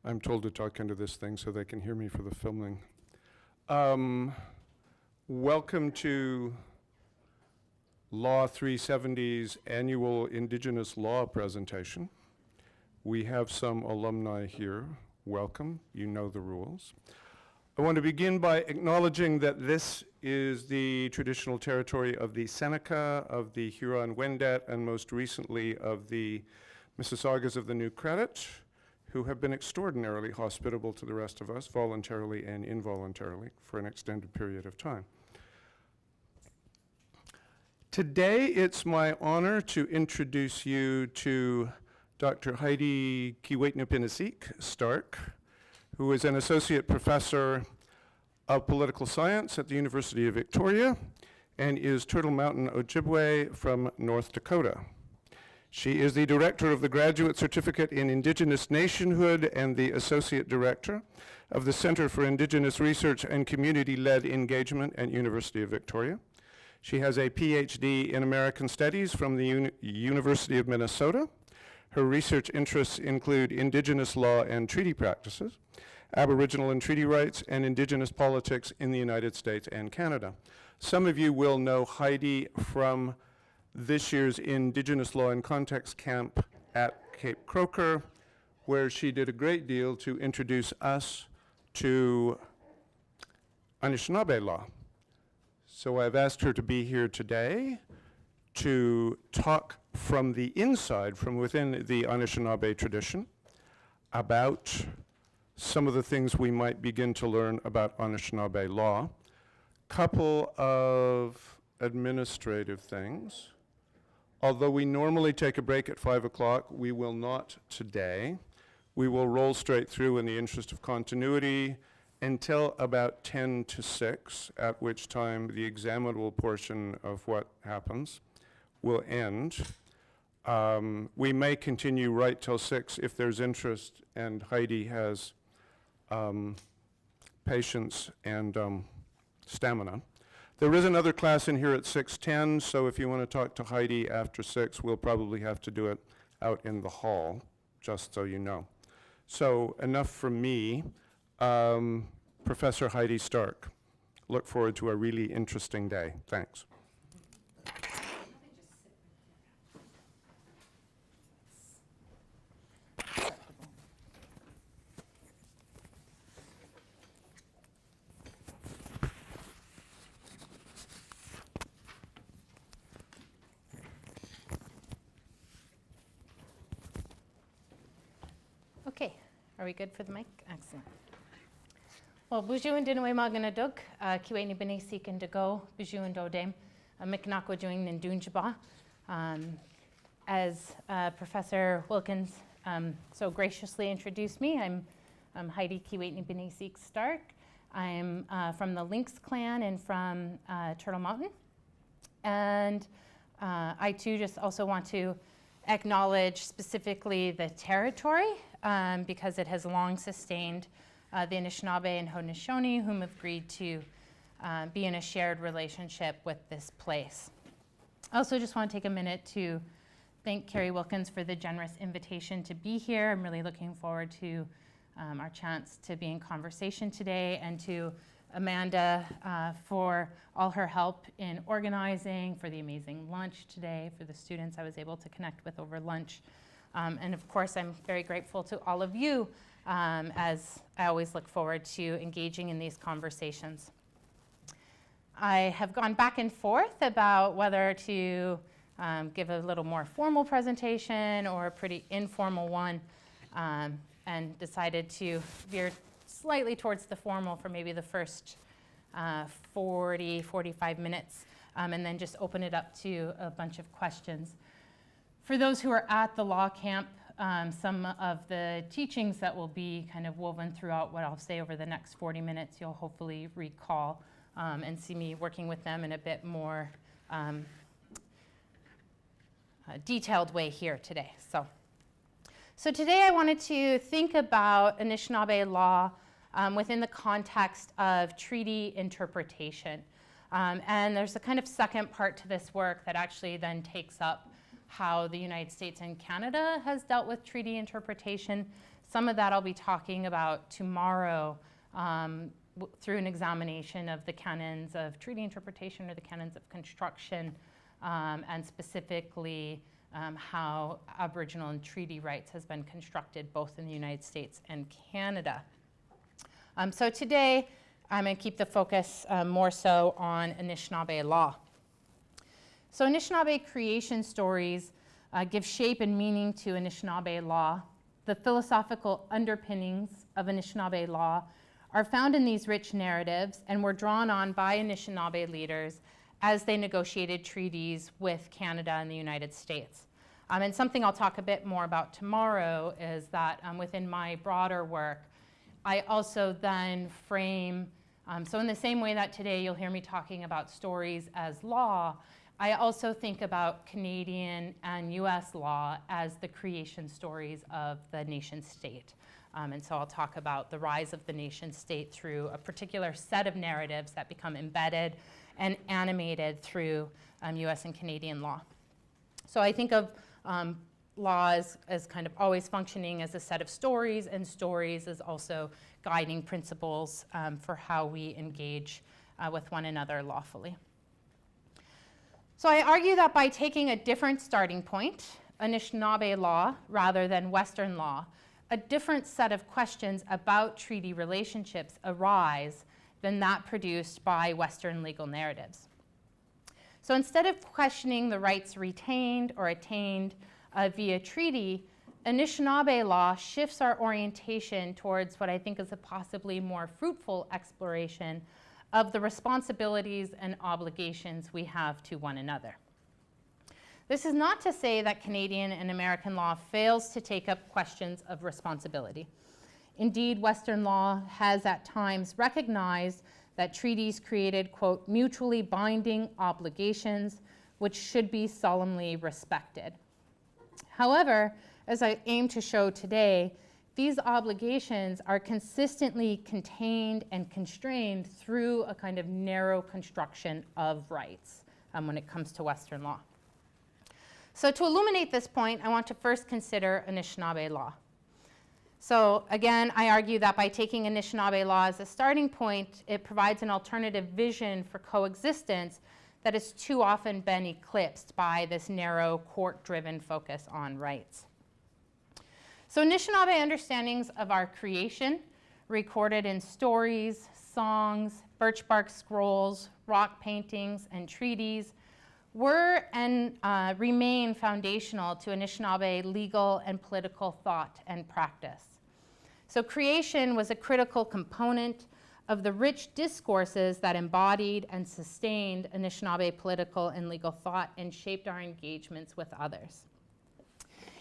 I'm told to talk into this thing so they can hear me for the filming. Welcome to Law 370's annual Indigenous Law presentation. We have some alumni here. Welcome, you know the rules. I want to begin by acknowledging that this is the traditional territory of the Seneca, of the Huron-Wendat, and most recently of the Mississaugas of the New Credit, who have been extraordinarily hospitable to the rest of us, voluntarily and involuntarily, for an extended period of time. Today, it's my honor to introduce you to Dr. Heidi Kiiwetinepinesiik Stark, who is an associate professor of political science at the University of Victoria and is Turtle Mountain Ojibwe from North Dakota. She is the director of the Graduate Certificate in Indigenous Nationhood and the associate director of the Center for Indigenous Research and Community-Led Engagement at University of Victoria. She has a Ph.D. in American Studies from the University of Minnesota. Her research interests include Indigenous law and treaty practices, Aboriginal and treaty rights, and Indigenous politics in the United States and Canada. Some of you will know Heidi from this year's Indigenous Law and Context Camp at Cape Croker, where she did a great deal to introduce us to Anishinabe Law. So I've asked her to be here today to talk from the inside, from within the Anishinaabe tradition, about some of the things we might begin to learn about Anishinaabe law. Couple of administrative things. Although we normally take a break at 5 o'clock, we will not today. We will roll straight through in the interest of continuity until about 10 to 6, at which time the examinable portion of what happens will end. We may continue right till 6 if there's interest and Heidi has patience and stamina. There is another class in here at 6:10, so if you want to talk to Heidi after 6, we'll probably have to do it out in the hall, just so you know. So enough from me. Professor Heidi Stark. Look forward to a really interesting day. Thanks. Okay, are we good for the mic? Excellent. Well, Buju and Dinaway Maganaduk, Kiiwetinepinesiik and Dago, Buju and Dodem, Miknakwa Juing and Dunjaba. As Professor Wilkins so graciously introduced me, I'm Heidi Kiiwetinepinesiik Stark. I'm from the Lynx clan and from Turtle Mountain. And I too just also want to acknowledge specifically the territory because it has long sustained the Anishinaabe and Haudenosaunee, whom have agreed to be in a shared relationship with this place. I also just want to take a minute to thank Kerry Wilkins for the generous invitation to be here. I'm really looking forward to our chance to be in conversation today, and to Amanda for all her help in organizing, for the amazing lunch today, for the students I was able to connect with over lunch. And of course, I'm very grateful to all of you as I always look forward to engaging in these conversations. I have gone back and forth about whether to give a little more formal presentation or a pretty informal one, and decided to veer slightly towards the formal for maybe the first 45 minutes, and then just open it up to a bunch of questions. For those who are at the law camp, some of the teachings that will be kind of woven throughout what I'll say over the next 40 minutes, you'll hopefully recall and see me working with them in a bit more detailed way here today. So today I wanted to think about Anishinaabe law within the context of treaty interpretation. And there's a kind of second part to this work that actually then takes up how the United States and Canada has dealt with treaty interpretation Some of that I'll be talking about tomorrow through an examination of the canons of treaty interpretation or the canons of construction, and specifically how Aboriginal and treaty rights has been constructed both in the United States and Canada. So today, I'm going to keep the focus more so on Anishinaabe law. So Anishinaabe creation stories give shape and meaning to Anishinaabe law. The philosophical underpinnings of Anishinaabe law are found in these rich narratives and were drawn on by Anishinaabe leaders as they negotiated treaties with Canada and the United States. And something I'll talk a bit more about tomorrow is that within my broader work, I also then frame, so in the same way that today you'll hear me talking about stories as law, I also think about Canadian and US law as the creation stories of the nation state. And so I'll talk about the rise of the nation state through a particular set of narratives that become embedded and animated through US and Canadian law. So I think of law as kind of always functioning as a set of stories, and stories as also guiding principles for how we engage with one another lawfully. So I argue that by taking a different starting point, Anishinaabe law rather than Western law, a different set of questions about treaty relationships arise than that produced by Western legal narratives. So instead of questioning the rights retained or attained via treaty, Anishinaabe law shifts our orientation towards what I think is a possibly more fruitful exploration of the responsibilities and obligations we have to one another. This is not to say that Canadian and American law fails to take up questions of responsibility. Indeed, Western law has at times recognized that treaties created, quote, mutually binding obligations which should be solemnly respected. However, as I aim to show today, these obligations are consistently contained and constrained through a kind of narrow construction of rights when it comes to Western law. So to illuminate this point, I want to first consider Anishinaabe law. So again, I argue that by taking Anishinaabe law as a starting point, it provides an alternative vision for coexistence that has too often been eclipsed by this narrow court-driven focus on rights. So Anishinaabe understandings of our creation, recorded in stories, songs, birch bark scrolls, rock paintings, and treaties, were and remain foundational to Anishinaabe legal and political thought and practice. So creation was a critical component of the rich discourses that embodied and sustained Anishinaabe political and legal thought and shaped our engagements with others.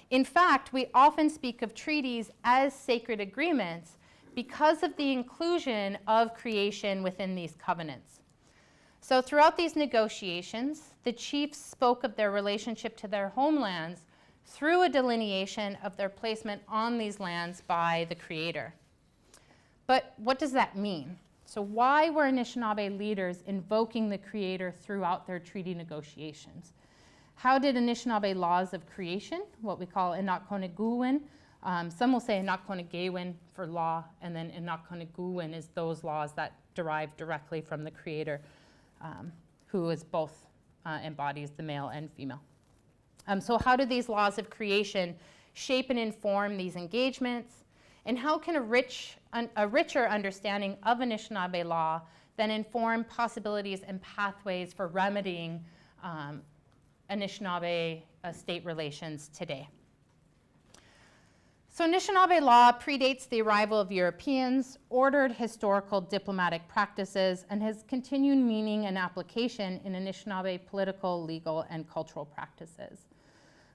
In fact, we often speak of treaties as sacred agreements because of the inclusion of creation within these covenants. So throughout these negotiations, the chiefs spoke of their relationship to their homelands through a delineation of their placement on these lands by the Creator. But what does that mean? So why were Anishinaabe leaders invoking the Creator throughout their treaty negotiations? How did Anishinaabe laws of creation, what we call Inakkoniguwin, some will say Inakkonigewin for law, and then Inakkoniguwin is those laws that derive directly from the Creator, who is both embodies the male and female. So how do these laws of creation shape and inform these engagements? And how can a richer understanding of Anishinaabe law then inform possibilities and pathways for remedying Anishinaabe state relations today? So Anishinaabe law predates the arrival of Europeans, ordered historical diplomatic practices, and has continued meaning and application in Anishinaabe political, legal, and cultural practices.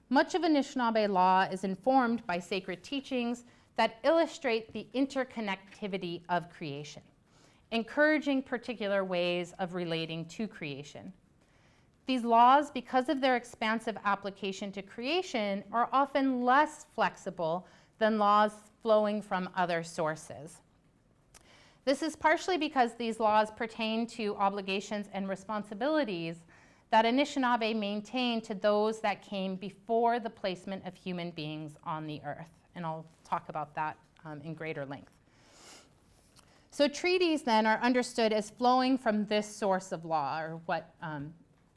Much of Anishinaabe law is informed by sacred teachings that illustrate the interconnectivity of creation, encouraging particular ways of relating to creation. These laws, because of their expansive application to creation, are often less flexible than laws flowing from other sources. This is partially because these laws pertain to obligations and responsibilities that Anishinaabe maintain to those that came before the placement of human beings on the earth. And I'll talk about that in greater length. So treaties then are understood as flowing from this source of law, or what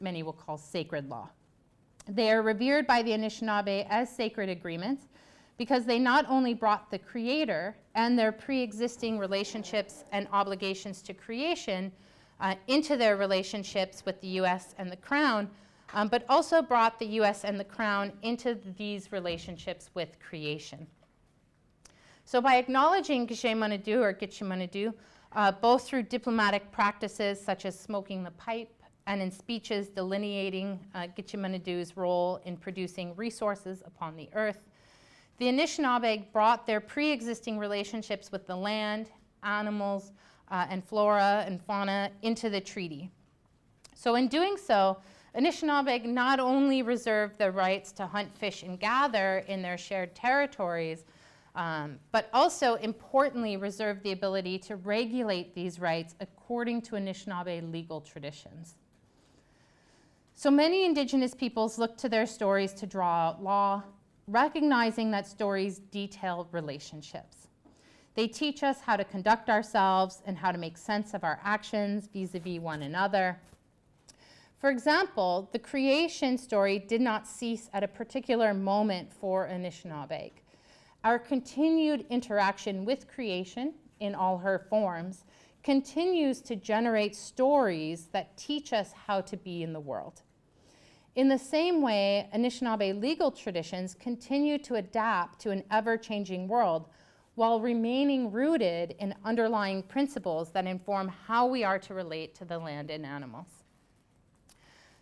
many will call sacred law. They are revered by the Anishinaabe as sacred agreements because they not only brought the Creator and their pre-existing relationships and obligations to creation into their relationships with the U.S. and the Crown, but also brought the U.S. and the Crown into these relationships with creation. So by acknowledging Gitchimanadu or Gitchimanadu, both through diplomatic practices such as smoking the pipe and in speeches delineating Gitchimanadu's role in producing resources upon the earth, the Anishinaabe brought their pre-existing relationships with the land, animals, and flora and fauna into the treaty. So in doing so, Anishinaabe not only reserved the rights to hunt, fish, and gather in their shared territories, but also importantly reserved the ability to regulate these rights according to Anishinaabe legal traditions. So many Indigenous peoples look to their stories to draw out law, recognizing that stories detail relationships. They teach us how to conduct ourselves and how to make sense of our actions vis-a-vis one another. For example, the creation story did not cease at a particular moment for Anishinaabe. Our continued interaction with creation in all her forms continues to generate stories that teach us how to be in the world. In the same way, Anishinaabe legal traditions continue to adapt to an ever-changing world while remaining rooted in underlying principles that inform how we are to relate to the land and animals.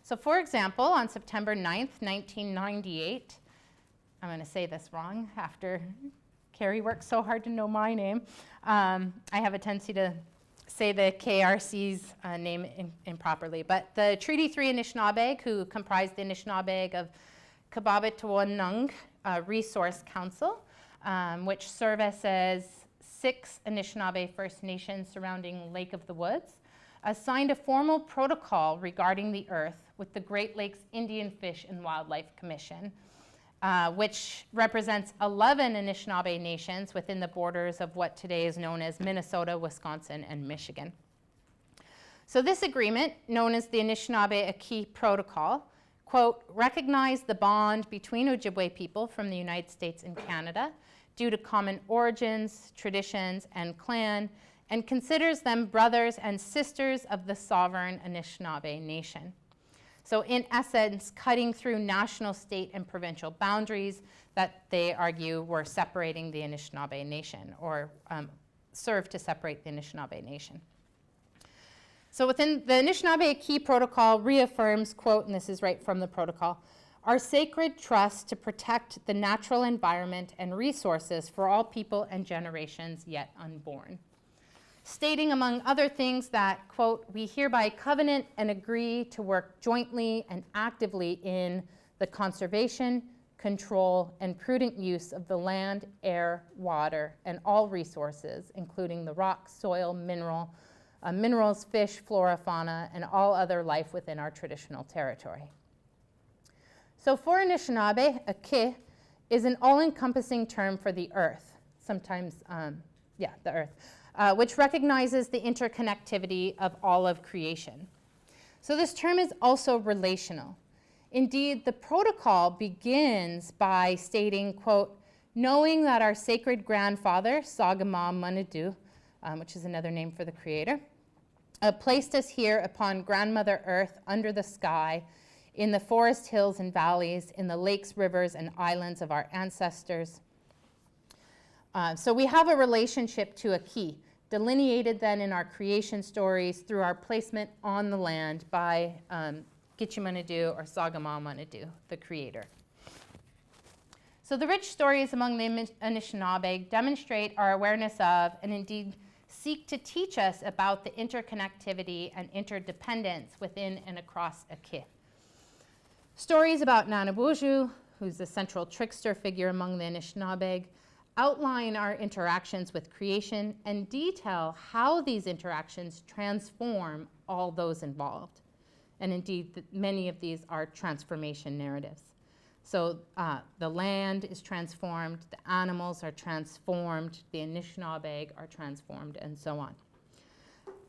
So for example, on September 9th, 1998, I'm going to say this wrong after Kerry worked so hard to know my name. I have a tendency to say the KRC's name improperly. But the Treaty 3 Anishinaabe, who comprised the Anishinaabe of Kababitawonung Resource Council, which services 6 Anishinaabe First Nations surrounding Lake of the Woods, signed a formal protocol regarding the earth with the Great Lakes Indian Fish and Wildlife Commission, which represents 11 Anishinaabe nations within the borders of what today is known as Minnesota, Wisconsin, and Michigan. So this agreement, known as the Anishinaabe-Aki Protocol, quote, recognized the bond between Ojibwe people from the United States and Canada due to common origins, traditions, and clan, and considers them brothers and sisters of the sovereign Anishinaabe nation. So in essence, cutting through national, state, and provincial boundaries that they argue were separating the Anishinaabe nation, or served to separate the Anishinaabe nation. So within the Anishinaabe-Aki Protocol reaffirms, quote, and this is right from the protocol, our sacred trust to protect the natural environment and resources for all people and generations yet unborn. Stating, among other things, that, quote, we hereby covenant and agree to work jointly and actively in the conservation, control, and prudent use of the land, air, water, and all resources, including the rock, soil, minerals, fish, flora, fauna, and all other life within our traditional territory. So for Anishinaabe, Ake is an all-encompassing term for the earth, sometimes, the earth, which recognizes the interconnectivity of all of creation. So this term is also relational. Indeed, the protocol begins by stating, quote, knowing that our sacred grandfather, Sakimay Manadu, which is another name for the Creator, placed us here upon grandmother earth under the sky, in the forest hills and valleys, in the lakes, rivers, and islands of our ancestors. So we have a relationship to Aki, delineated then in our creation stories through our placement on the land by Gitchimanadu or Sakimay Manadu, the Creator. So the rich stories among the Anishinaabe demonstrate our awareness of, and indeed seek to teach us about, the interconnectivity and interdependence within and across Aki. Stories about Nanabuju, who's the central trickster figure among the Anishinaabe, outline our interactions with creation and detail how these interactions transform all those involved. And indeed, many of these are transformation narratives. So the land is transformed, the animals are transformed, the Anishinaabe are transformed, and so on.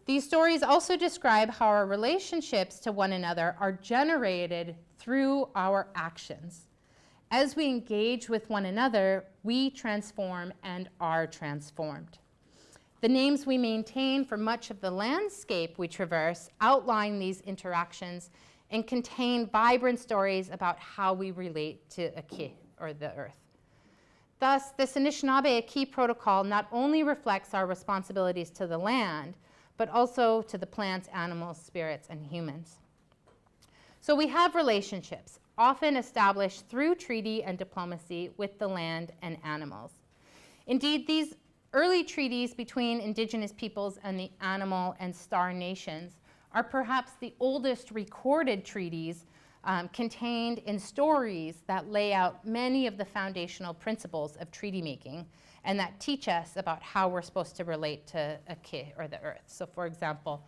These stories also describe how our relationships to one another are generated through our actions. As we engage with one another, we transform and are transformed. The names we maintain for much of the landscape we traverse outline these interactions and contain vibrant stories about how we relate to Aki, or the earth. Thus, this Anishinaabe Aki protocol not only reflects our responsibilities to the land, but also to the plants, animals, spirits, and humans. So we have relationships, often established through treaty and diplomacy with the land and animals. Indeed, these early treaties between Indigenous peoples and the animal and star nations are perhaps the oldest recorded treaties contained in stories that lay out many of the foundational principles of treaty making and that teach us about how we're supposed to relate to Aki, or the earth. So for example,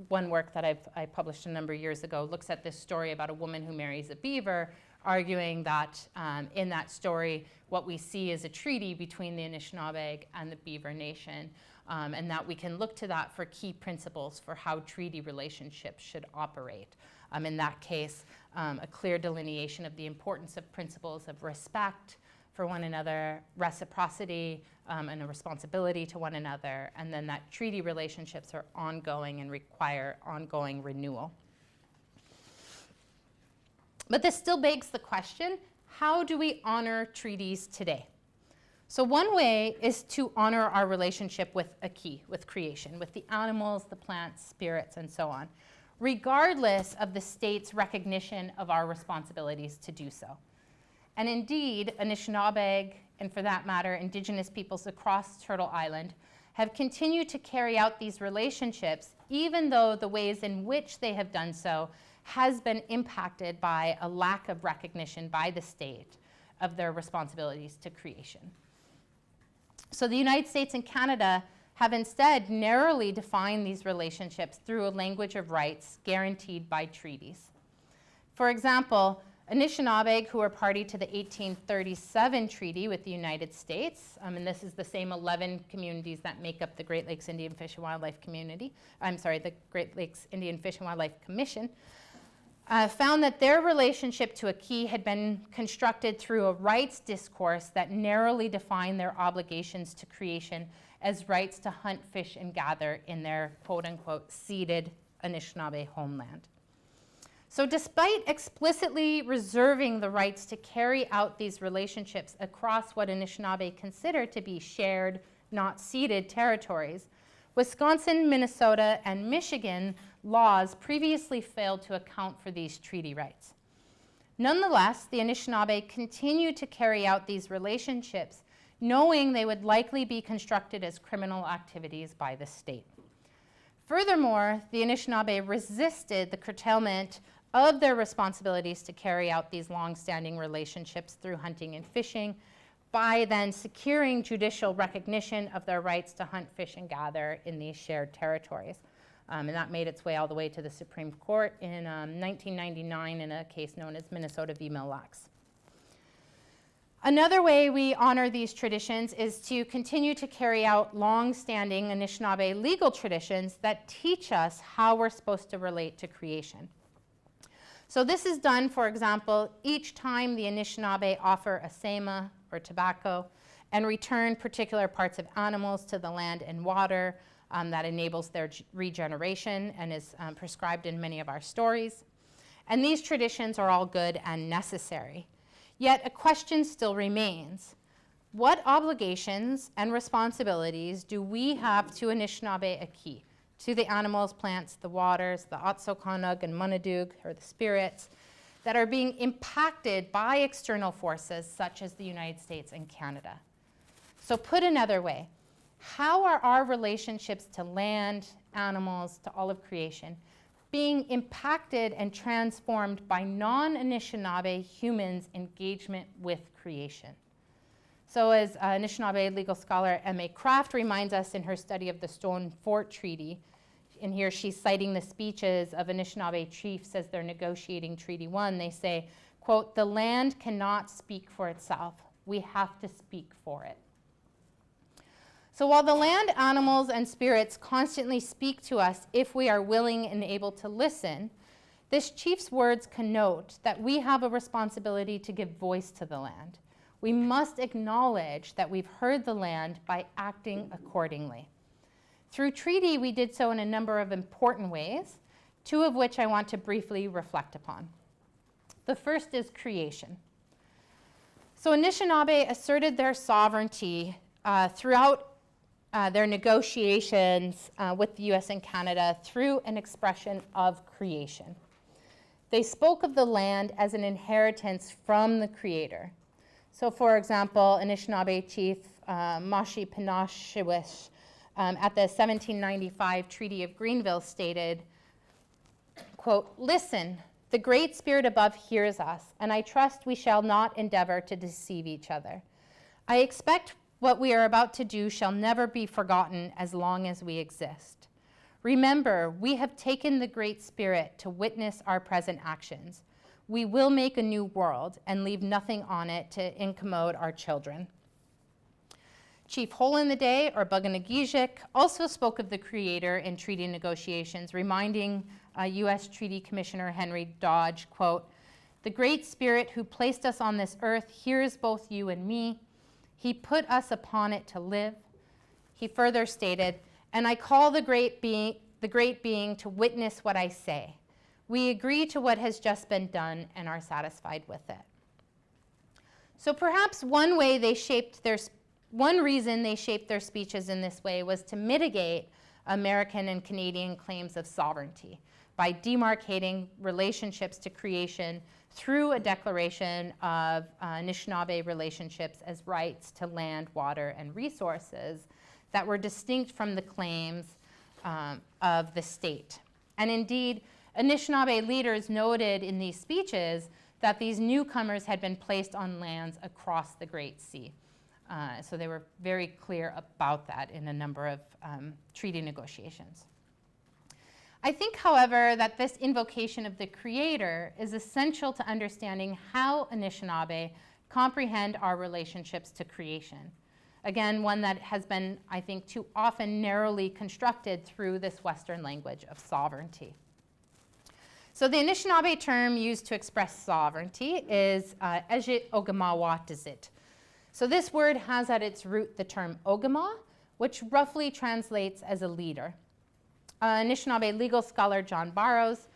one work that I published a number of years ago looks at this story about a woman who marries a beaver, arguing that in that story, what we see is a treaty between the Anishinaabe and the Beaver Nation, and that we can look to that for key principles for how treaty relationships should operate. In that case, a clear delineation of the importance of principles of respect for one another, reciprocity, and a responsibility to one another, and then that treaty relationships are ongoing and require ongoing renewal. But this still begs the question, how do we honor treaties today? So one way is to honor our relationship with Aki, with creation, with the animals, the plants, spirits, and so on, regardless of the state's recognition of our responsibilities to do so. And indeed, Anishinaabe, and for that matter, Indigenous peoples across Turtle Island, have continued to carry out these relationships, even though the ways in which they have done so has been impacted by a lack of recognition by the state of their responsibilities to creation. So the United States and Canada have instead narrowly defined these relationships through a language of rights guaranteed by treaties. For example, Anishinaabe, who are party to the 1837 treaty with the United States, and this is the same 11 communities that make up the Great Lakes Indian Fish and Wildlife Community, the Great Lakes Indian Fish and Wildlife Commission, found that their relationship to Aki had been constructed through a rights discourse that narrowly defined their obligations to creation as rights to hunt, fish, and gather in their quote-unquote ceded Anishinaabe homeland. So despite explicitly reserving the rights to carry out these relationships across what Anishinaabe consider to be shared, not ceded territories, Wisconsin, Minnesota, and Michigan laws previously failed to account for these treaty rights. Nonetheless, the Anishinaabe continued to carry out these relationships, knowing they would likely be constructed as criminal activities by the state. Furthermore, the Anishinaabe resisted the curtailment of their responsibilities to carry out these long-standing relationships through hunting and fishing by then securing judicial recognition of their rights to hunt, fish, and gather in these shared territories. And that made its way all the way to the Supreme Court in 1999 in a case known as Minnesota v. Mille Lacs. Another way we honor these traditions is to continue to carry out long-standing Anishinaabe legal traditions that teach us how we're supposed to relate to creation. So this is done, for example, each time the Anishinaabe offer a sema, or tobacco, and return particular parts of animals to the land and water that enables their regeneration and is prescribed in many of our stories. And these traditions are all good and necessary. Yet a question still remains. What obligations and responsibilities do we have to Anishinaabe Aki, to the animals, plants, the waters, the Otsokanug and Munadug, or the spirits, that are being impacted by external forces such as the United States and Canada? So put another way, how are our relationships to land, animals, to all of creation being impacted and transformed by non-Anishinaabe humans' engagement with creation? So as Anishinaabe legal scholar M.A. Kraft reminds us in her study of the Stone Fort Treaty, and here she's citing the speeches of Anishinaabe chiefs as they're negotiating Treaty 1, they say, quote, "The land cannot speak for itself. We have to speak for it." So while the land, animals, and spirits constantly speak to us if we are willing and able to listen, this chief's words connote that we have a responsibility to give voice to the land. We must acknowledge that we've heard the land by acting accordingly. Through treaty, we did so in a number of important ways, two of which I want to briefly reflect upon. The first is creation. So Anishinaabe asserted their sovereignty throughout their negotiations with the US and Canada through an expression of creation. They spoke of the land as an inheritance from the Creator. So for example, Anishinaabe Chief Mashi Pinashiwish at the 1795 Treaty of Greenville stated, quote, "Listen, the Great Spirit above hears us, and I trust we shall not endeavor to deceive each other. I expect what we are about to do shall never be forgotten as long as we exist. Remember, we have taken the Great Spirit to witness our present actions. We will make a new world and leave nothing on it to incommode our children." Chief Hole in the Day, or Buganagijik, also spoke of the Creator in treaty negotiations, reminding U.S. Treaty Commissioner Henry Dodge, quote, "The Great Spirit who placed us on this earth hears both you and me. He put us upon it to live." He further stated, "And I call the great being to witness what I say. We agree to what has just been done and are satisfied with it." So perhaps one reason they shaped their speeches in this way was to mitigate American and Canadian claims of sovereignty by demarcating relationships to creation through a declaration of Anishinaabe relationships as rights to land, water, and resources that were distinct from the claims of the state. And indeed, Anishinaabe leaders noted in these speeches that these newcomers had been placed on lands across the Great Sea. So they were very clear about that in a number of treaty negotiations. I think, however, that this invocation of the Creator is essential to understanding how Anishinaabe comprehend our relationships to creation. Again, one that has been, I think, too often narrowly constructed through this Western language of sovereignty. So the Anishinaabe term used to express sovereignty is Ejit Ogamawatizit. So this word has at its root the term Ogama, which roughly translates as a leader. Anishinaabe legal scholar John Barrows,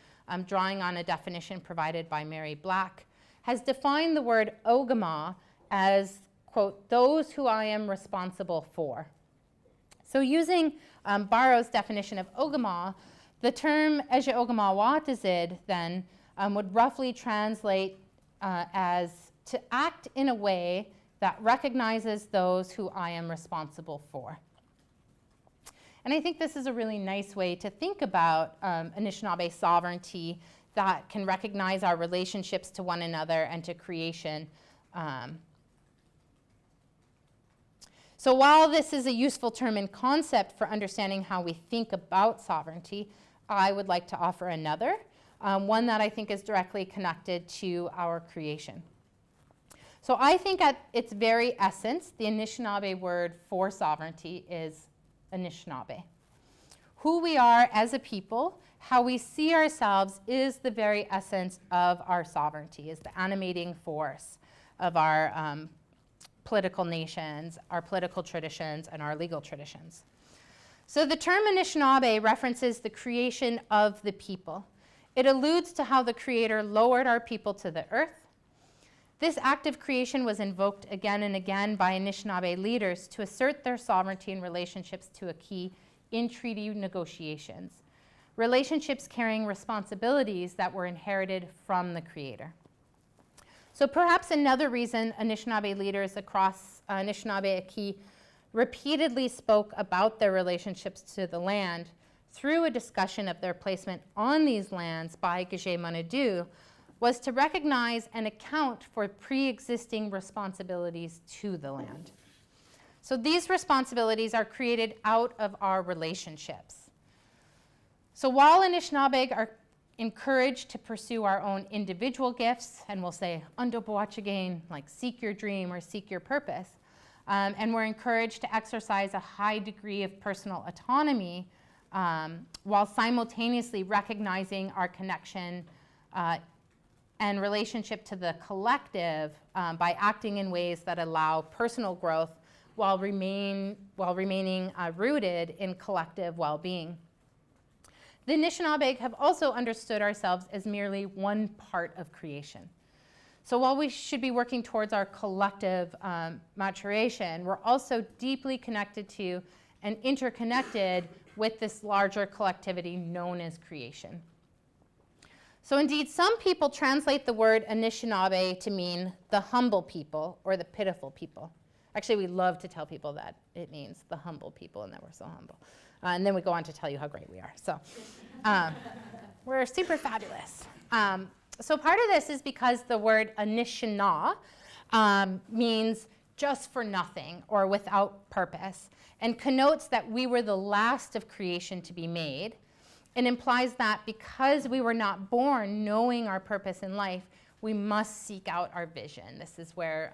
drawing on a definition provided by Mary Black, has defined the word Ogama as, quote, "those who I am responsible for." So using Barrows' definition of Ogama, the term Eje Ogama Watizid then would roughly translate as to act in a way that recognizes those who I am responsible for. And I think this is a really nice way to think about Anishinaabe sovereignty that can recognize our relationships to one another and to creation. So while this is a useful term and concept for understanding how we think about sovereignty, I would like to offer another, one that I think is directly connected to our creation. So I think at its very essence, the Anishinaabe word for sovereignty is Anishinaabe. Who we are as a people, how we see ourselves is the very essence of our sovereignty, is the animating force of our political nations, our political traditions, and our legal traditions. So the term Anishinaabe references the creation of the people. It alludes to how the Creator lowered our people to the earth. This act of creation was invoked again and again by Anishinaabe leaders to assert their sovereignty in relationships to a key in treaty negotiations, relationships carrying responsibilities that were inherited from the Creator. So perhaps another reason Anishinaabe leaders across Anishinaabe repeatedly spoke about their relationships to the land through a discussion of their placement on these lands by Gage Manadu was to recognize and account for pre-existing responsibilities to the land. So these responsibilities are created out of our relationships. So while Anishinaabe encouraged to pursue our own individual gifts, and we'll say, again, like seek your dream or seek your purpose. And we're encouraged to exercise a high degree of personal autonomy while simultaneously recognizing our connection and relationship to the collective by acting in ways that allow personal growth while remaining rooted in collective well-being. The Anishinaabe have also understood ourselves as merely one part of creation. So while we should be working towards our collective maturation, we're also deeply connected to and interconnected with this larger collectivity known as creation. So indeed, some people translate the word Anishinaabe to mean the humble people or the pitiful people. Actually, we love to tell people that it means the humble people and that we're so humble. And then we go on to tell you how great we are. So we're super fabulous. So part of this is because the word Anishinaa means just for nothing or without purpose, and connotes that we were the last of creation to be made, and implies that because we were not born knowing our purpose in life, we must seek out our vision. This is where,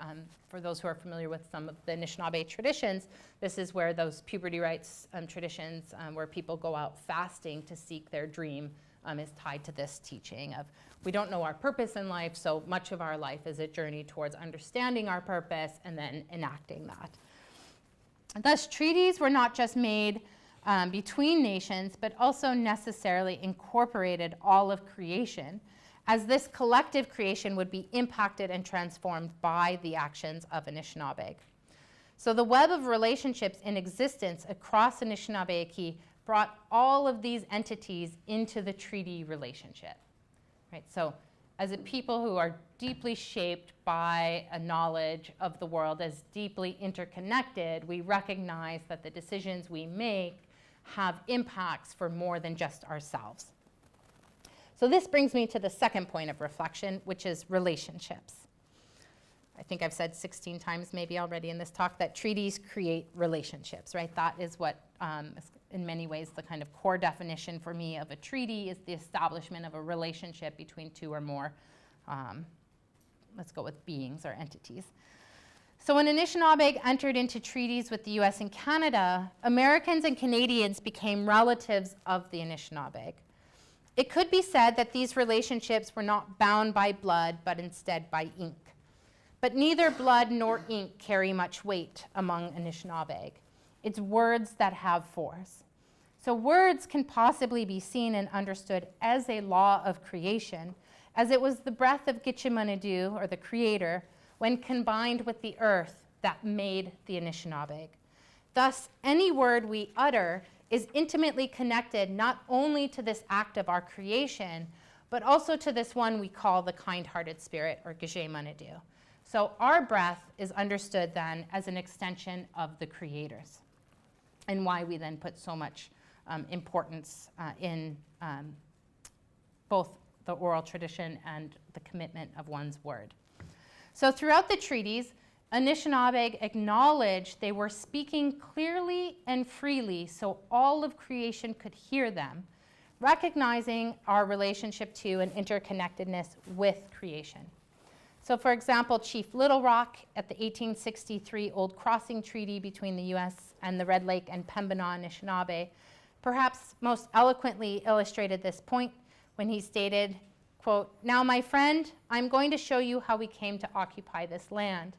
for those who are familiar with some of the Anishinaabe traditions, this is where those puberty rites traditions, where people go out fasting to seek their dream, is tied to this teaching of we don't know our purpose in life, so much of our life is a journey towards understanding our purpose and then enacting that. Thus, treaties were not just made between nations, but also necessarily incorporated all of creation, as this collective creation would be impacted and transformed by the actions of Anishinaabe. So the web of relationships in existence across Anishinaabe brought all of these entities into the treaty relationship. Right? So as a people who are deeply shaped by a knowledge of the world as deeply interconnected, we recognize that the decisions we make have impacts for more than just ourselves. So this brings me to the second point of reflection, which is relationships. I think I've said 16 times maybe already in this talk that treaties create relationships, right? That is what, is in many ways, the kind of core definition for me of a treaty is the establishment of a relationship between two or more, let's go with beings or entities. So when Anishinaabe entered into treaties with the US and Canada, Americans and Canadians became relatives of the Anishinaabe. It could be said that these relationships were not bound by blood, but instead by ink. But neither blood nor ink carry much weight among Anishinaabe. It's words that have force. So words can possibly be seen and understood as a law of creation, as it was the breath of Gitchimanadu, or the creator, when combined with the earth that made the Anishinaabe. Thus, any word we utter is intimately connected not only to this act of our creation, but also to this one we call the kind-hearted spirit, or Gitchimanadu. So our breath is understood then as an extension of the creators, and why we then put so much importance in both the oral tradition and the commitment of one's word. So throughout the treaties, Anishinaabe acknowledged they were speaking clearly and freely so all of creation could hear them, recognizing our relationship to and interconnectedness with creation. So for example, Chief Little Rock at the 1863 Old Crossing Treaty between the US and the Red Lake and Pembina Anishinaabe perhaps most eloquently illustrated this point when he stated, quote, "Now, my friend, I'm going to show you how we came to occupy this land.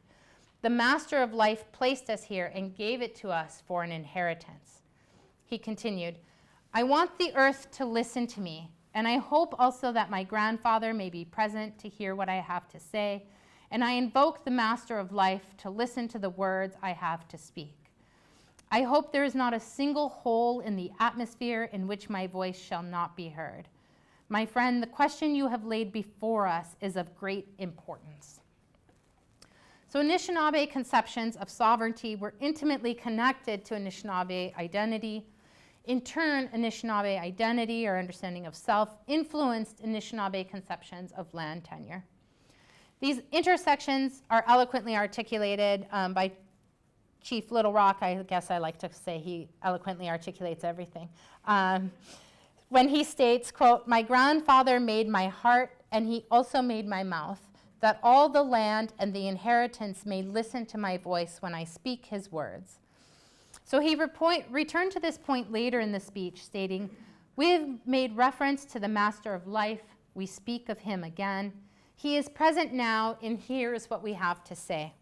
The master of life placed us here and gave it to us for an inheritance." He continued, "I want the earth to listen to me, and I hope also that my grandfather may be present to hear what I have to say, and I invoke the master of life to listen to the words I have to speak. I hope there is not a single hole in the atmosphere in which my voice shall not be heard. My friend, the question you have laid before us is of great importance." So Anishinaabe conceptions of sovereignty were intimately connected to Anishinaabe identity. In turn, Anishinaabe identity, or understanding of self, influenced Anishinaabe conceptions of land tenure. These intersections are eloquently articulated by Chief Little Rock. I guess I like to say he eloquently articulates everything. when he states, quote, "My grandfather made my heart, and he also made my mouth, that all the land and the inheritance may listen to my voice when I speak his words." So he returned to this point later in the speech, stating, "We've made reference to the master of life. We speak of him again. He is present now, and here's what we have to say."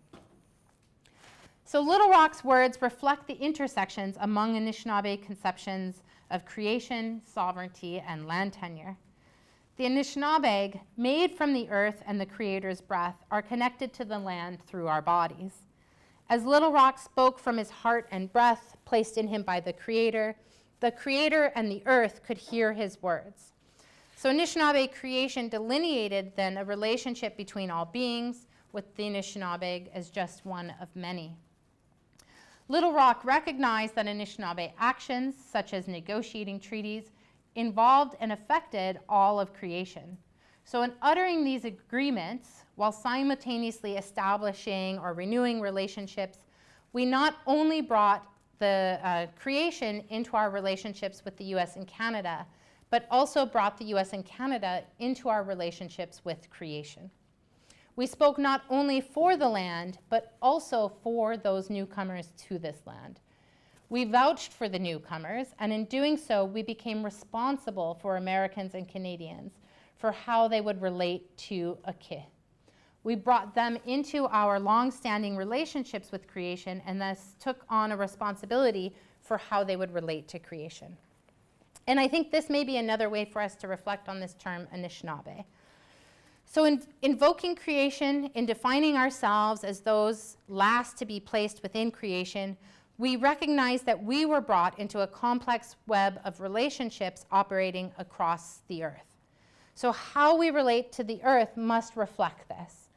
So Little Rock's words reflect the intersections among Anishinaabe conceptions of creation, sovereignty, and land tenure. The Anishinaabe, made from the earth and the Creator's breath, are connected to the land through our bodies. As Little Rock spoke from his heart and breath placed in him by the Creator and the earth could hear his words. So Anishinaabe creation delineated then a relationship between all beings, with the Anishinaabe as just one of many. Little Rock recognized that Anishinaabe actions, such as negotiating treaties, involved and affected all of creation. So in uttering these agreements, while simultaneously establishing or renewing relationships, we not only brought the creation into our relationships with the US and Canada, but also brought the US and Canada into our relationships with creation. We spoke not only for the land, but also for those newcomers to this land. We vouched for the newcomers, and in doing so, we became responsible for Americans and Canadians for how they would relate to a kith. We brought them into our long-standing relationships with creation and thus took on a responsibility for how they would relate to creation. And I think this may be another way for us to reflect on this term Anishinaabe. So in invoking creation, in defining ourselves as those last to be placed within creation, we recognize that we were brought into a complex web of relationships operating across the earth. So how we relate to the earth must reflect this.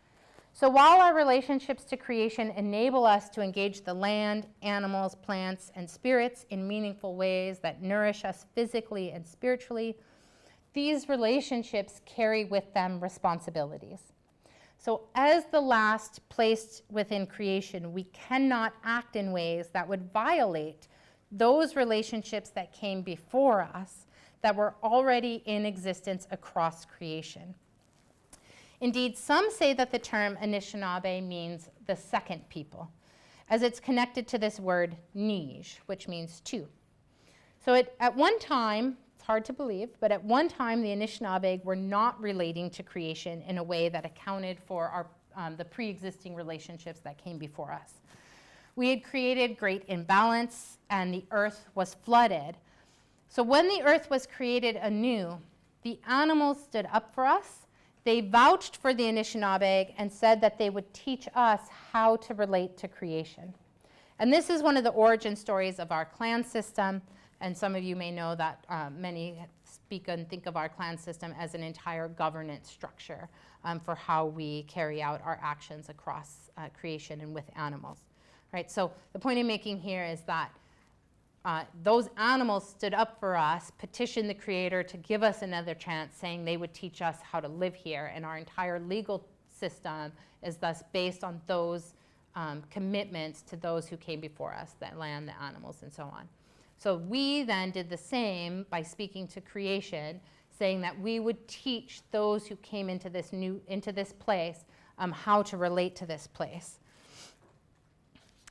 So while our relationships to creation enable us to engage the land, animals, plants, and spirits in meaningful ways that nourish us physically and spiritually, these relationships carry with them responsibilities. So as the last placed within creation, we cannot act in ways that would violate those relationships that came before us that were already in existence across creation. Indeed, some say that the term Anishinaabe means the second people, as it's connected to this word Niij, which means two. So at one time, it's hard to believe, but at one time the Anishinaabe were not relating to creation in a way that accounted for the pre-existing relationships that came before us. We had created great imbalance, and the earth was flooded. So when the earth was created anew, the animals stood up for us. They vouched for the Anishinaabe and said that they would teach us how to relate to creation. And this is one of the origin stories of our clan system. And some of you may know that many speak and think of our clan system as an entire governance structure for how we carry out our actions across creation and with animals. Right? So the point I'm making here is that those animals stood up for us, petitioned the Creator to give us another chance, saying they would teach us how to live here. And our entire legal system is thus based on those commitments to those who came before us, the land, the animals, and so on. So we then did the same by speaking to creation, saying that we would teach those who came into this place how to relate to this place.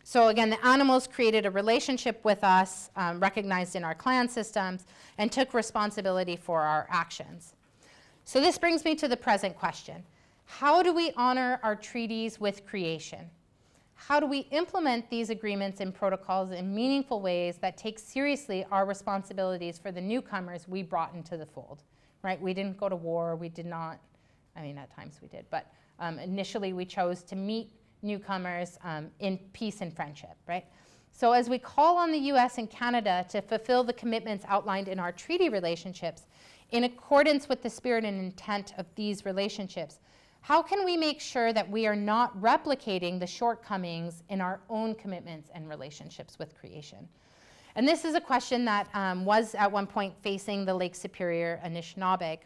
So again, the animals created a relationship with us, recognized in our clan systems, and took responsibility for our actions. So this brings me to the present question. How do we honor our treaties with creation? How do we implement these agreements and protocols in meaningful ways that take seriously our responsibilities for the newcomers we brought into the fold? Right? We didn't go to war. We did not. I mean, at times we did. But initially, we chose to meet newcomers in peace and friendship. Right? So as we call on the U.S. and Canada to fulfill the commitments outlined in our treaty relationships, in accordance with the spirit and intent of these relationships, how can we make sure that we are not replicating the shortcomings in our own commitments and relationships with creation? And this is a question that was at one point facing the Lake Superior Anishinaabeg.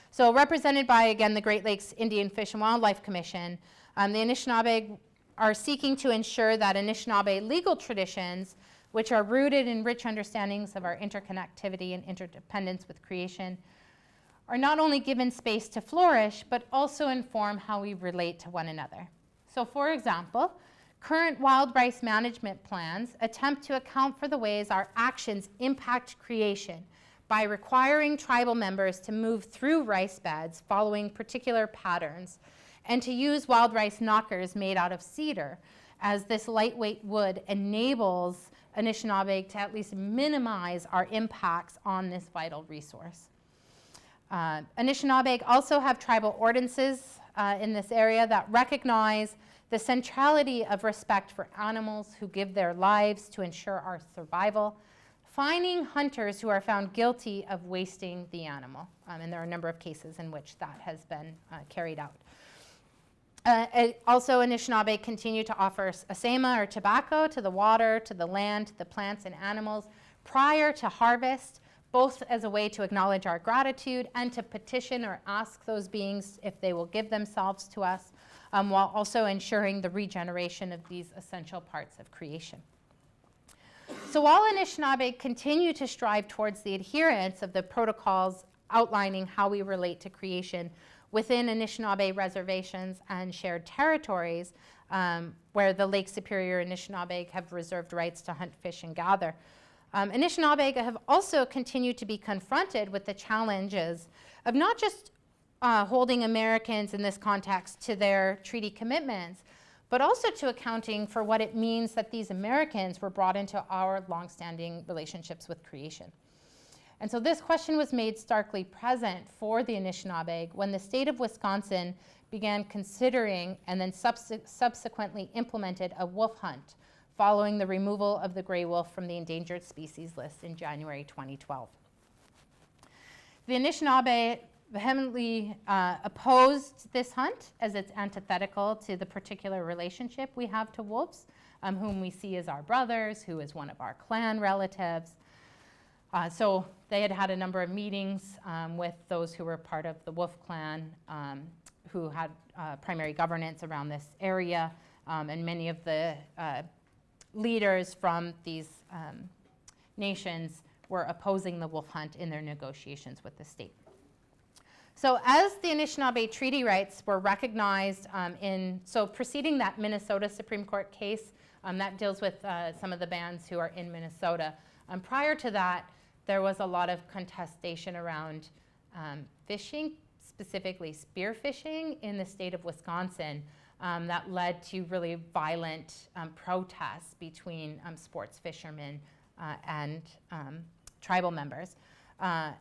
So represented by, again, the Great Lakes Indian Fish and Wildlife Commission, the Anishinaabe are seeking to ensure that Anishinaabe legal traditions which are rooted in rich understandings of our interconnectivity and interdependence with creation, are not only given space to flourish, but also inform how we relate to one another. So for example, current wild rice management plans attempt to account for the ways our actions impact creation by requiring tribal members to move through rice beds following particular patterns, and to use wild rice knockers made out of cedar, as this lightweight wood enables Anishinaabe to at least minimize our impacts on this vital resource. Anishinaabe also have tribal ordinances in this area that recognize the centrality of respect for animals who give their lives to ensure our survival, fining hunters who are found guilty of wasting the animal. And there are a number of cases in which that has been carried out. Also, Anishinaabe continue to offer asema or tobacco to the water, to the land, to the plants and animals prior to harvest, both as a way to acknowledge our gratitude and to petition or ask those beings if they will give themselves to us, while also ensuring the regeneration of these essential parts of creation. So while Anishinaabe continue to strive towards the adherence of the protocols outlining how we relate to creation within Anishinaabe reservations and shared territories, where the Lake Superior Anishinaabe have reserved rights to hunt, fish, and gather, Anishinaabe have also continued to be confronted with the challenges of not just holding Americans in this context to their treaty commitments, but also to accounting for what it means that these Americans were brought into our longstanding relationships with creation. And so this question was made starkly present for the Anishinaabe when the state of Wisconsin began considering and then subsequently implemented a wolf hunt following the removal of the gray wolf from the endangered species list in January 2012. The Anishinaabe vehemently opposed this hunt as it's antithetical to the particular relationship we have to wolves, whom we see as our brothers, who is one of our clan relatives. So they had had a number of meetings with those who were part of the wolf clan, who had primary governance around this area, and many of the leaders from these nations were opposing the wolf hunt in their negotiations with the state. So as the Anishinaabe treaty rights were recognized so preceding that Minnesota Supreme Court case, that deals with some of the bands who are in Minnesota. Prior to that, there was a lot of contestation around fishing, specifically spearfishing in the state of Wisconsin, that led to really violent protests between sports fishermen and tribal members.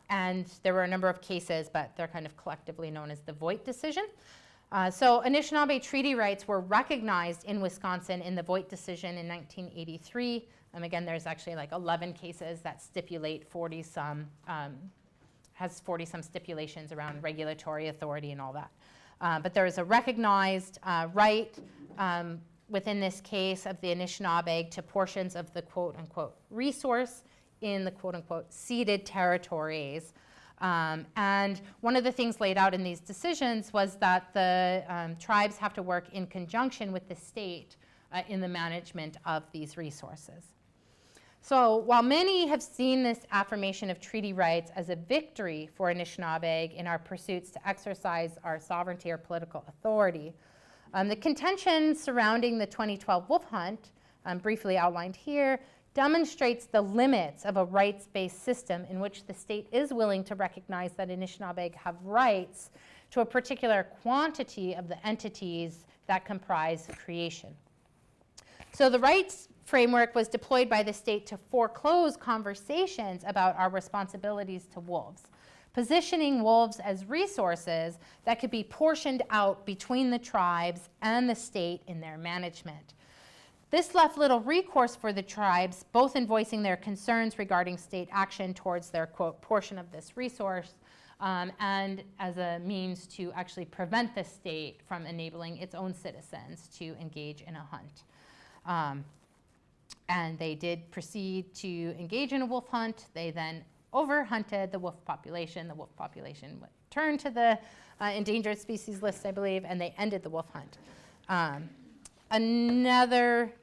And there were a number of cases, but they're kind of collectively known as the Voigt decision. So Anishinaabe treaty rights were recognized in Wisconsin in the Voigt decision in 1983. Again, there's actually like 11 cases that stipulate 40-some stipulations around regulatory authority and all that. But there is a recognized right within this case of the Anishinaabe to portions of the quote-unquote resource in the quote-unquote ceded territories. And one of the things laid out in these decisions was that the tribes have to work in conjunction with the state in the management of these resources. So while many have seen this affirmation of treaty rights as a victory for Anishinaabe in our pursuits to exercise our sovereignty or political authority, the contention surrounding the 2012 wolf hunt, briefly outlined here, demonstrates the limits of a rights-based system in which the state is willing to recognize that Anishinaabe have rights to a particular quantity of the entities that comprise creation. So the rights framework was deployed by the state to foreclose conversations about our responsibilities to wolves, positioning wolves as resources that could be portioned out between the tribes and the state in their management. This left little recourse for the tribes, both in voicing their concerns regarding state action towards their, quote, portion of this resource, and as a means to actually prevent the state from enabling its own citizens to engage in a hunt. And they did proceed to engage in a wolf hunt. They then overhunted the wolf population. The wolf population turned to the endangered species list, I believe, and they ended the wolf hunt. Another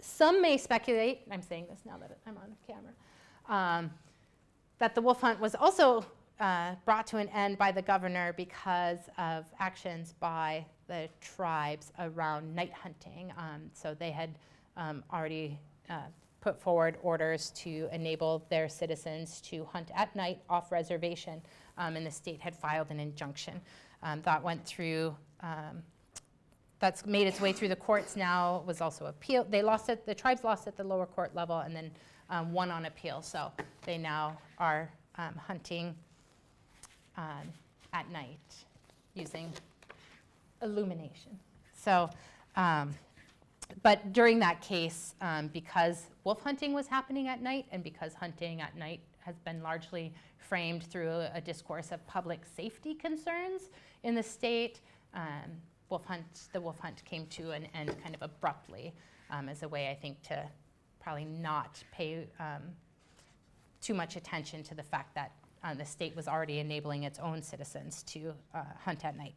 some may speculate, I'm saying this now that I'm on camera, that the wolf hunt was also brought to an end by the governor because of actions by the tribes around night hunting. So they had already put forward orders to enable their citizens to hunt at night off reservation, and the state had filed an injunction. That went through, that's made its way through the courts now, was also appealed. They lost it, the tribes lost at the lower court level and then won on appeal. So they now are hunting at night using illumination. So, but during that case, because wolf hunting was happening at night and because hunting at night has been largely framed through a discourse of public safety concerns in the state, the wolf hunt came to an end kind of abruptly as a way, I think, to probably not pay too much attention to the fact that the state was already enabling its own citizens to hunt at night.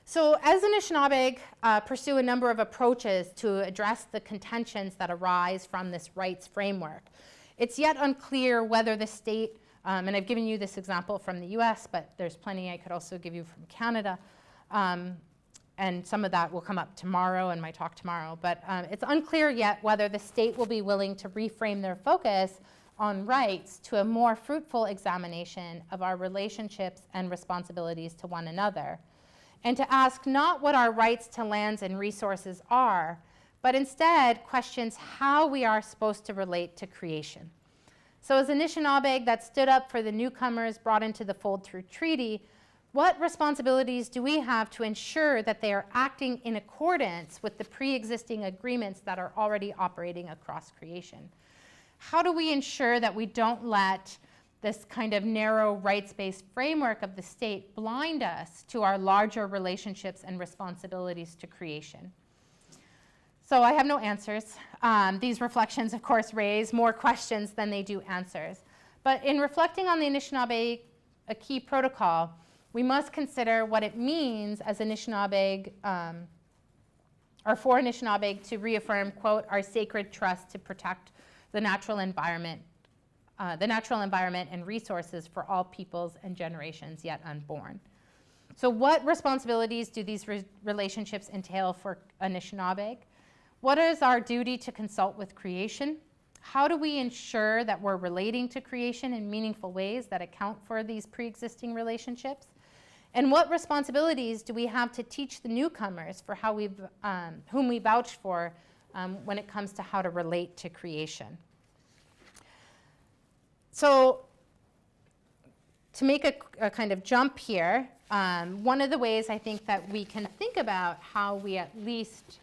So as Anishinaabeg pursue a number of approaches to address the contentions that arise from this rights framework, it's yet unclear whether the state, and I've given you this example from the US, but there's plenty I could also give you from Canada, and some of that will come up tomorrow in my talk tomorrow, but it's unclear yet whether the state will be willing to reframe their focus on rights to a more fruitful examination of our relationships and responsibilities to one another, and to ask not what our rights to lands and resources are, but instead questions how we are supposed to relate to creation. So as Anishinaabeg that stood up for the newcomers brought into the fold through treaty, what responsibilities do we have to ensure that they are acting in accordance with the pre-existing agreements that are already operating across creation? How do we ensure that we don't let this kind of narrow rights-based framework of the state blind us to our larger relationships and responsibilities to creation? So I have no answers. These reflections, of course, raise more questions than they do answers. But in reflecting on the Anishinaabe, a key protocol, we must consider what it means as Anishinaabe, or for Anishinaabe to reaffirm, quote, our sacred trust to protect the natural environment and resources for all peoples and generations yet unborn. So what responsibilities do these relationships entail for Anishinaabe? What is our duty to consult with creation? How do we ensure that we're relating to creation in meaningful ways that account for these pre-existing relationships? And what responsibilities do we have to teach the newcomers for how whom we vouch for when it comes to how to relate to creation? So to make a kind of jump here, one of the ways I think that we can think about how we at least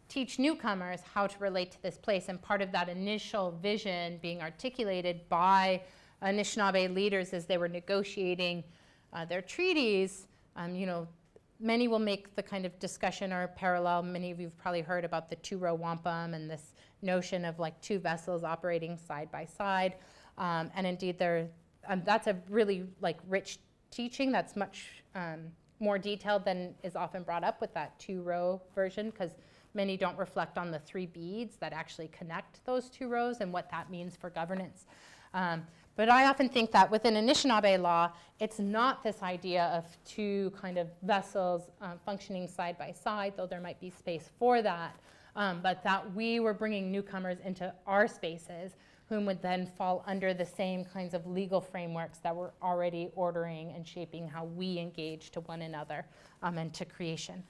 teach newcomers how to relate to this place, and part of that initial vision being articulated by Anishinaabe leaders as they were negotiating their treaties, many will make the kind of discussion or parallel. Many of you have probably heard about the two-row wampum and this notion of like two vessels operating side by side. And indeed, that's a really rich teaching that's much more detailed than is often brought up with that two-row version, because many don't reflect on the three beads that actually connect those two rows and what that means for governance. But I often think that within Anishinaabe law, it's not this idea of two kind of vessels functioning side by side, though there might be space for that, but that we were bringing newcomers into our spaces whom would then fall under the same kinds of legal frameworks that were already ordering and shaping how we engage to one another and to creation.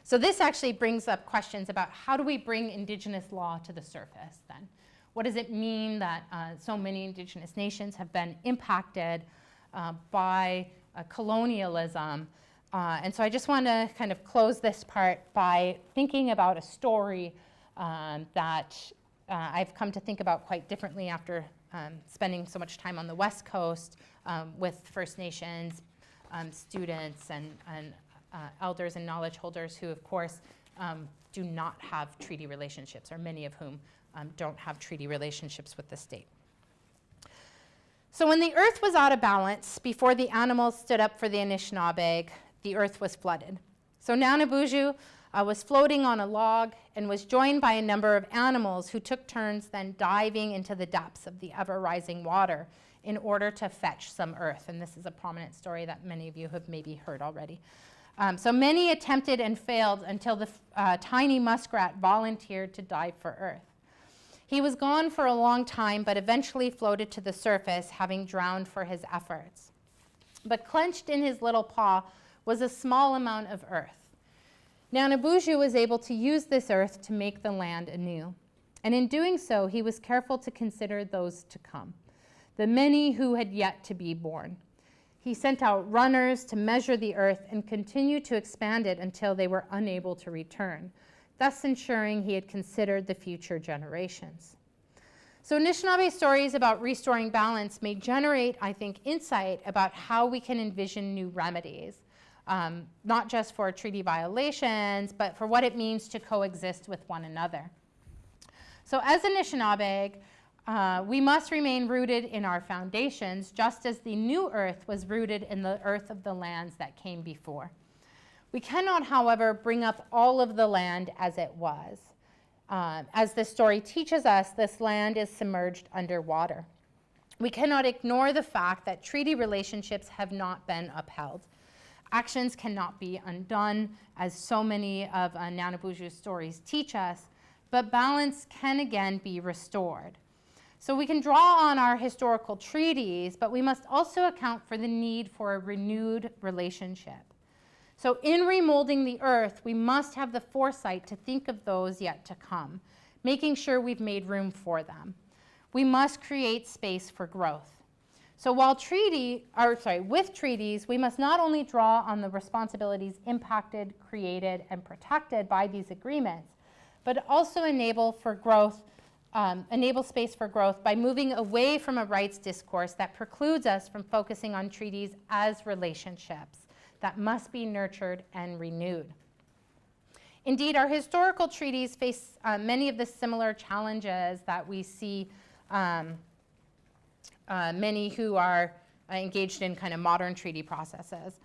So this actually brings up questions about how do we bring Indigenous law to the surface then? What does it mean that so many Indigenous nations have been impacted by colonialism? And so I just want to kind of close this part by thinking about a story that I've come to think about quite differently after spending so much time on the West Coast with First Nations students and elders and knowledge holders who, of course, do not have treaty relationships, or many of whom don't have treaty relationships with the state. So when the earth was out of balance, before the animals stood up for the Anishinaabe, the earth was flooded. So Nanabuju was floating on a log and was joined by a number of animals who took turns then diving into the depths of the ever-rising water in order to fetch some earth. And this is a prominent story that many of you have maybe heard already. So many attempted and failed until the tiny muskrat volunteered to dive for earth. He was gone for a long time, but eventually floated to the surface, having drowned for his efforts. But clenched in his little paw was a small amount of earth. Niigaanwewidam was able to use this earth to make the land anew. And in doing so, he was careful to consider those to come, the many who had yet to be born. He sent out runners to measure the earth and continued to expand it until they were unable to return, thus ensuring he had considered the future generations. So Anishinaabe stories about restoring balance may generate, I think, insight about how we can envision new remedies, not just for treaty violations, but for what it means to coexist with one another. So as Anishinaabe, we must remain rooted in our foundations, just as the new earth was rooted in the earth of the lands that came before. We cannot, however, bring up all of the land as it was. As the story teaches us, this land is submerged underwater. We cannot ignore the fact that treaty relationships have not been upheld. Actions cannot be undone, as so many of Niigaanwewidam's stories teach us, but balance can again be restored. So we can draw on our historical treaties, but we must also account for the need for a renewed relationship. So in remolding the earth, we must have the foresight to think of those yet to come, making sure we've made room for them. We must create space for growth. So while with treaties, we must not only draw on the responsibilities impacted, created, and protected by these agreements, but also enable space for growth by moving away from a rights discourse that precludes us from focusing on treaties as relationships that must be nurtured and renewed. Indeed, our historical treaties face many of the similar challenges that we see many who are engaged in kind of modern treaty processes.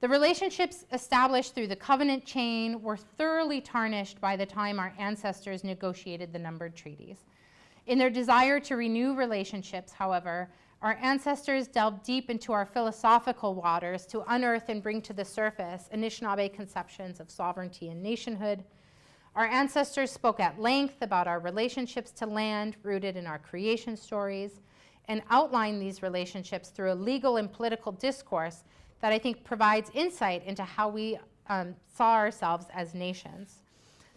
The relationships established through the covenant chain were thoroughly tarnished by the time our ancestors negotiated the numbered treaties. In their desire to renew relationships, however, our ancestors delved deep into our philosophical waters to unearth and bring to the surface Anishinaabe conceptions of sovereignty and nationhood. Our ancestors spoke at length about our relationships to land rooted in our creation stories and outlined these relationships through a legal and political discourse that I think provides insight into how we saw ourselves as nations.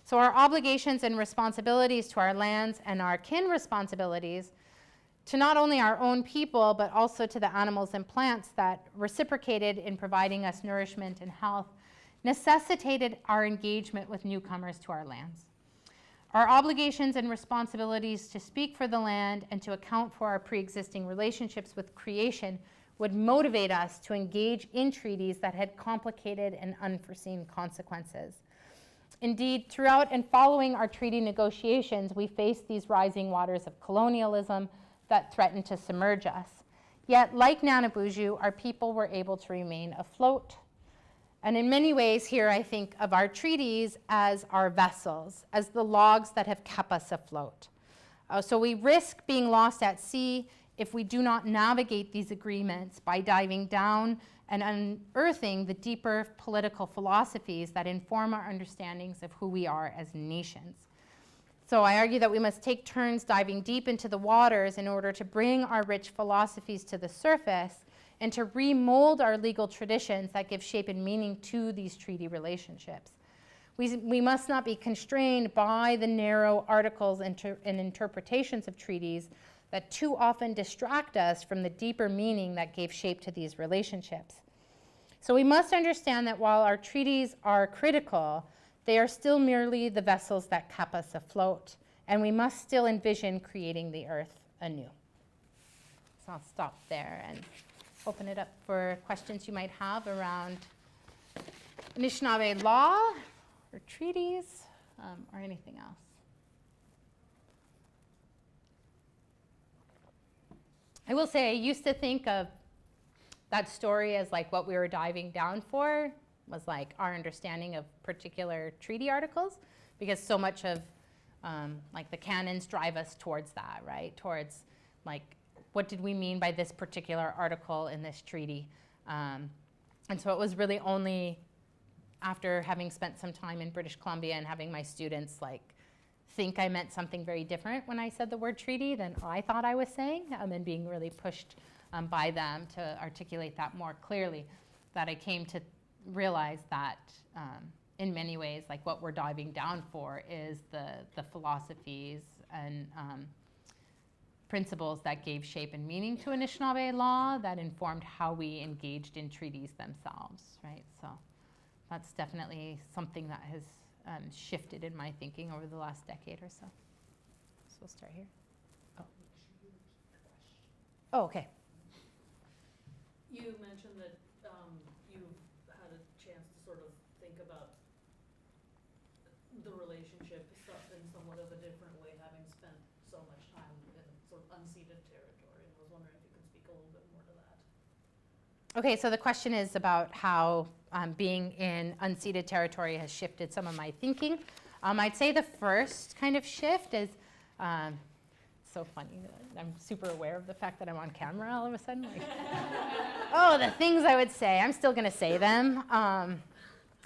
So our obligations and responsibilities to our lands and our kin responsibilities to not only our own people, but also to the animals and plants that reciprocated in providing us nourishment and health, necessitated our engagement with newcomers to our lands. Our obligations and responsibilities to speak for the land and to account for our pre-existing relationships with creation would motivate us to engage in treaties that had complicated and unforeseen consequences. Indeed, throughout and following our treaty negotiations, we faced these rising waters of colonialism that threatened to submerge us. Yet, like Niigaanwewidam, our people were able to remain afloat. And in many ways here, I think of our treaties as our vessels, as the logs that have kept us afloat. So we risk being lost at sea if we do not navigate these agreements by diving down and unearthing the deeper political philosophies that inform our understandings of who we are as nations. So I argue that we must take turns diving deep into the waters in order to bring our rich philosophies to the surface and to remold our legal traditions that give shape and meaning to these treaty relationships. We must not be constrained by the narrow articles and interpretations of treaties that too often distract us from the deeper meaning that gave shape to these relationships. So we must understand that while our treaties are critical, they are still merely the vessels that kept us afloat, and we must still envision creating the earth anew. So I'll stop there and open it up for questions you might have around Anishinaabe law or treaties or anything else. I will say I used to think of that story as like what we were diving down for, was like our understanding of particular treaty articles, because so much of like the canons drive us towards that, right? Towards like, what did we mean by this particular article in this treaty? And so it was really only after having spent some time in British Columbia and having my students like think I meant something very different when I said the word treaty than I thought I was saying, and being really pushed by them to articulate that more clearly, that I came to realize that in many ways, like what we're diving down for is the philosophies and principles that gave shape and meaning to Anishinaabe law that informed how we engaged in treaties themselves, right? So that's definitely something that has shifted in my thinking over the last decade or so. So we'll start here. Oh, okay. You mentioned that you've had a chance to sort of think about the relationship in somewhat of a different way, having spent so much time in sort of unceded territory. And I was wondering if you could speak a little bit more to that. Okay, so the question is about how being in unceded territory has shifted some of my thinking. I'd say the first kind of shift is, so funny, I'm super aware of the fact that I'm on camera all of a sudden. Like, oh, the things I would say, I'm still gonna say them.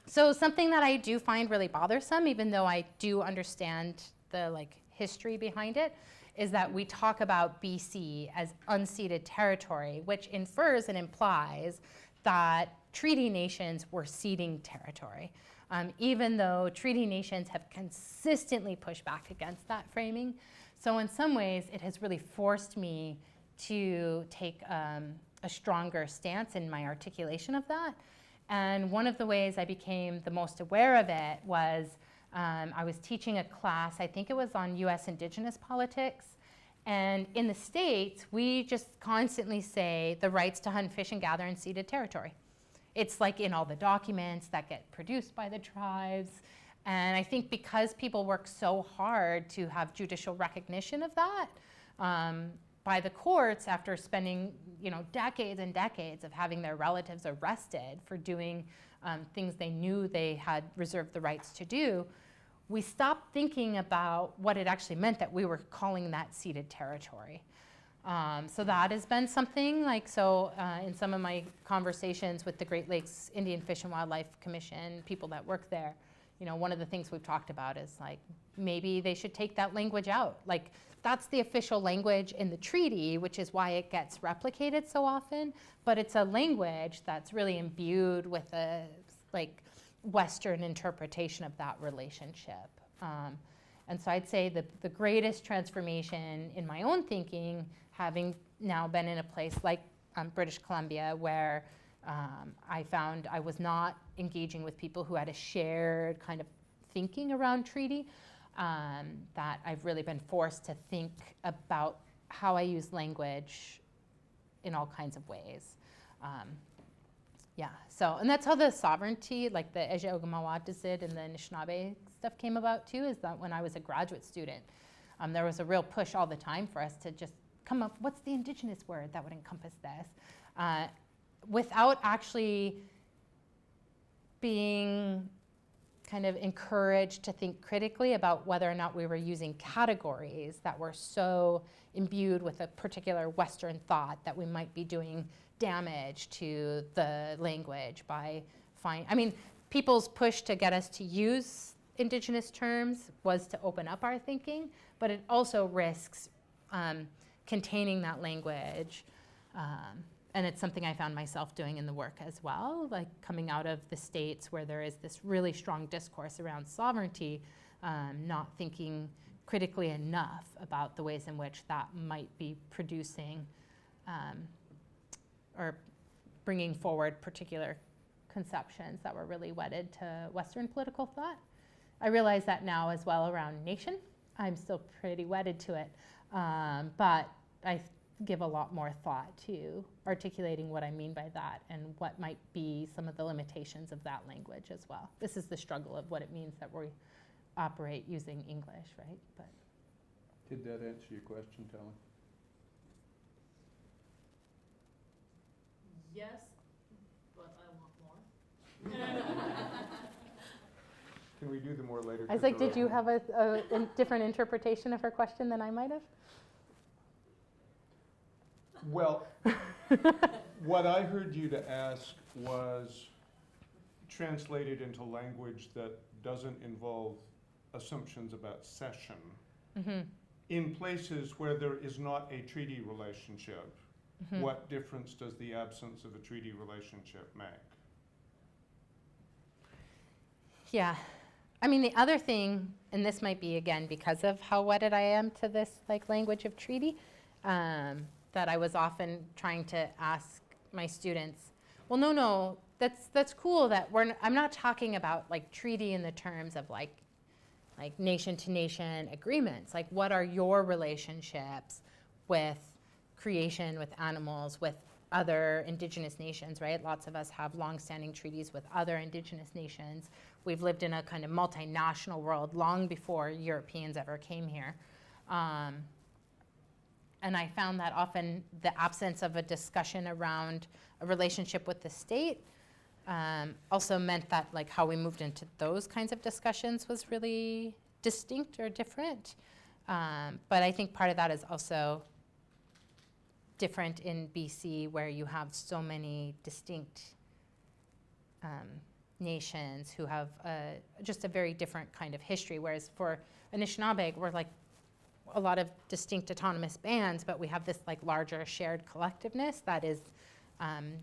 So something that I do find really bothersome, even though I do understand the like history behind it, is that we talk about BC as unceded territory, which infers and implies that treaty nations were ceding territory, even though treaty nations have consistently pushed back against that framing. So in some ways, it has really forced me to take a stronger stance in my articulation of that. And one of the ways I became the most aware of it was I was teaching a class, I think it was on US Indigenous politics. And in the States, we just constantly say the rights to hunt, fish, and gather in ceded territory. It's like in all the documents that get produced by the tribes. And I think because people work so hard to have judicial recognition of that by the courts after spending decades and decades of having their relatives arrested for doing things they knew they had reserved the rights to do, we stopped thinking about what it actually meant that we were calling that ceded territory. So that has been something like, in some of my conversations with the Great Lakes Indian Fish and Wildlife Commission, people that work there, one of the things we've talked about is like, maybe they should take that language out. Like, that's the official language in the treaty, which is why it gets replicated so often, but it's a language that's really imbued with a like Western interpretation of that relationship. And so I'd say the greatest transformation in my own thinking, having now been in a place like British Columbia, where I found I was not engaging with people who had a shared kind of thinking around treaty, that I've really been forced to think about how I use language in all kinds of ways. And that's how the sovereignty, like the Ejiogamawadizid and the Anishinaabe stuff came about too, is that when I was a graduate student, there was a real push all the time for us to just come up, what's the Indigenous word that would encompass this? Without actually being kind of encouraged to think critically about whether or not we were using categories that were so imbued with a particular Western thought that we might be doing damage to the language by people's push to get us to use Indigenous terms was to open up our thinking, but it also risks containing that language. And it's something I found myself doing in the work as well, like coming out of the States where there is this really strong discourse around sovereignty, not thinking critically enough about the ways in which that might be producing or bringing forward particular conceptions that were really wedded to Western political thought. I realize that now as well around nation. I'm still pretty wedded to it, but I give a lot more thought to articulating what I mean by that and what might be some of the limitations of that language as well. This is the struggle of what it means that we operate using English, right? But did that answer your question, Tally? Yes, but I want more. Can we do the more later? I was like, did you have a different interpretation of her question than I might have? Well, what I heard you to ask was translated into language that doesn't involve assumptions about cession. Mm-hmm. In places where there is not a treaty relationship, Mm-hmm. what difference does the absence of a treaty relationship make? Yeah. I mean, the other thing, and this might be, again, because of how wedded I am to this like language of treaty, that I was often trying to ask my students, well, no, that's cool that I'm not talking about like treaty in the terms of like nation-to-nation agreements. Like, what are your relationships with creation, with animals, with other indigenous nations, right? Lots of us have longstanding treaties with other indigenous nations. We've lived in a kind of multinational world long before Europeans ever came here. And I found that often the absence of a discussion around a relationship with the state also meant that like how we moved into those kinds of discussions was really distinct or different. But I think part of that is also different in BC, where you have so many distinct nations who have just a very different kind of history. Whereas for Anishinaabe, we're like a lot of distinct autonomous bands, but we have this like larger shared collectiveness that is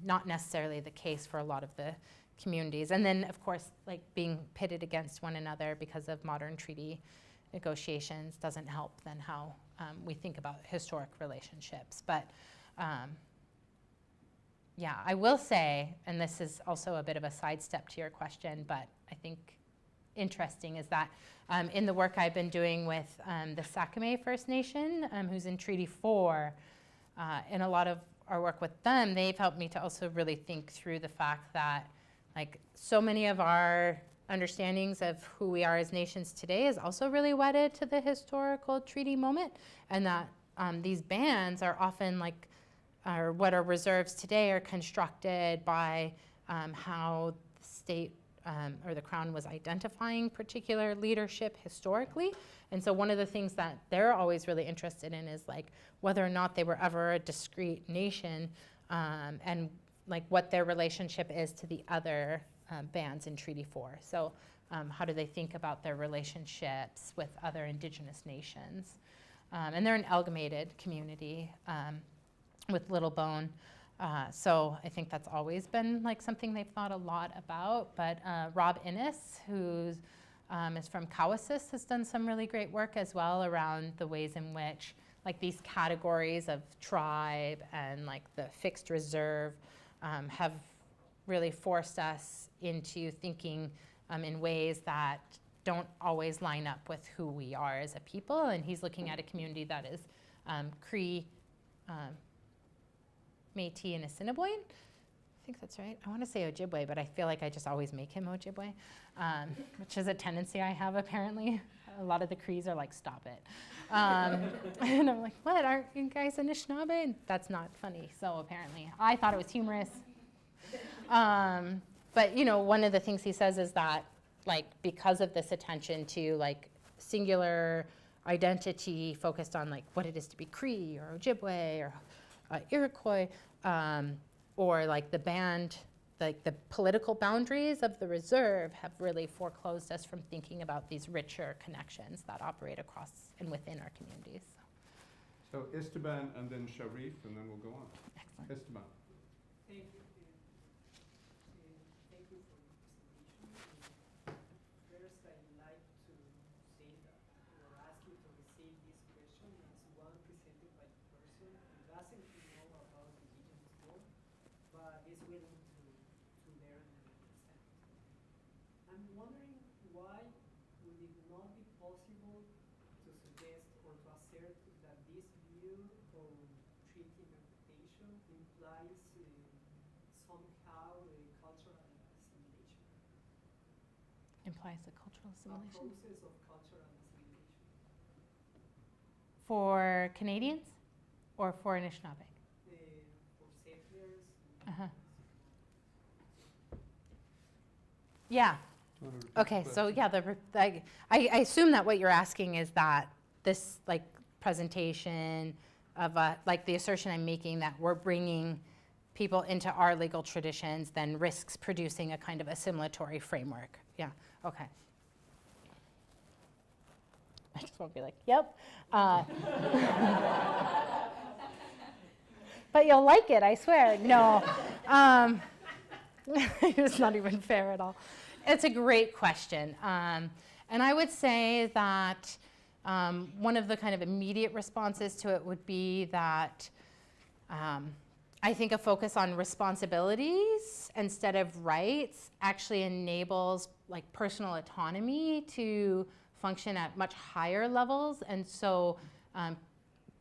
not necessarily the case for a lot of the communities. And then, of course, like being pitted against one another because of modern treaty negotiations doesn't help then how we think about historic relationships. But yeah, I will say, and this is also a bit of a sidestep to your question, but I think interesting is that in the work I've been doing with the Sakimay First Nation, who's in Treaty 4, in a lot of our work with them, they've helped me to also really think through the fact that like so many of our understandings of who we are as nations today is also really wedded to the historical treaty moment, and that these bands are often like, or what are reserves today are constructed by how the state or the Crown was identifying particular leadership historically. And so one of the things that they're always really interested in is like whether or not they were ever a discrete nation, and like what their relationship is to the other bands in Treaty 4. So how do they think about their relationships with other Indigenous nations? And they're an amalgamated community with Little Bone. So I think that's always been like something they've thought a lot about. But Rob Innes, who is from Cowessess, has done some really great work as well around the ways in which like these categories of tribe and like the fixed reserve have really forced us into thinking in ways that don't always line up with who we are as a people. And he's looking at a community that is Cree, Métis, and Assiniboine. I think that's right. I want to say Ojibwe, but I feel like I just always make him Ojibwe, which is a tendency I have apparently. A lot of the Crees are like, stop it. And I'm like, what, aren't you guys Anishinaabe? And that's not funny, so apparently. I thought it was humorous. But you know, one of the things he says is that like because of this attention to like singular identity focused on like what it is to be Cree or Ojibwe or Iroquois, or like the band, like the political boundaries of the reserve have really foreclosed us from thinking about these richer connections that operate across and within our communities. So Esteban and then Sharif, and then we'll go on. Excellent. Esteban. Thank you. Thank you for the presentation. First, I'd like to say that we're asking to receive this question as one presented by a person who doesn't know about Indigenous law, but is willing to learn and understand. I'm wondering why would it not be possible to suggest or to assert that this view of treaty interpretation implies somehow a cultural assimilation, Implies a cultural a assimilation. process of cultural assimilation. For Canadians or for Anishinaabe? For settlers. Uh-huh. Yeah. Do you wanna repeat the Okay, so question? yeah, I assume that what you're asking is that this like presentation of like the assertion I'm making that we're bringing people into our legal traditions then risks producing a kind of assimilatory framework. Yeah, okay. I just won't be like, yep. But you'll like it, I swear. No. It's not even fair at all. It's a great question. And I would say that one of the kind of immediate responses to it would be that I think a focus on responsibilities instead of rights actually enables like personal autonomy to function at much higher levels. And so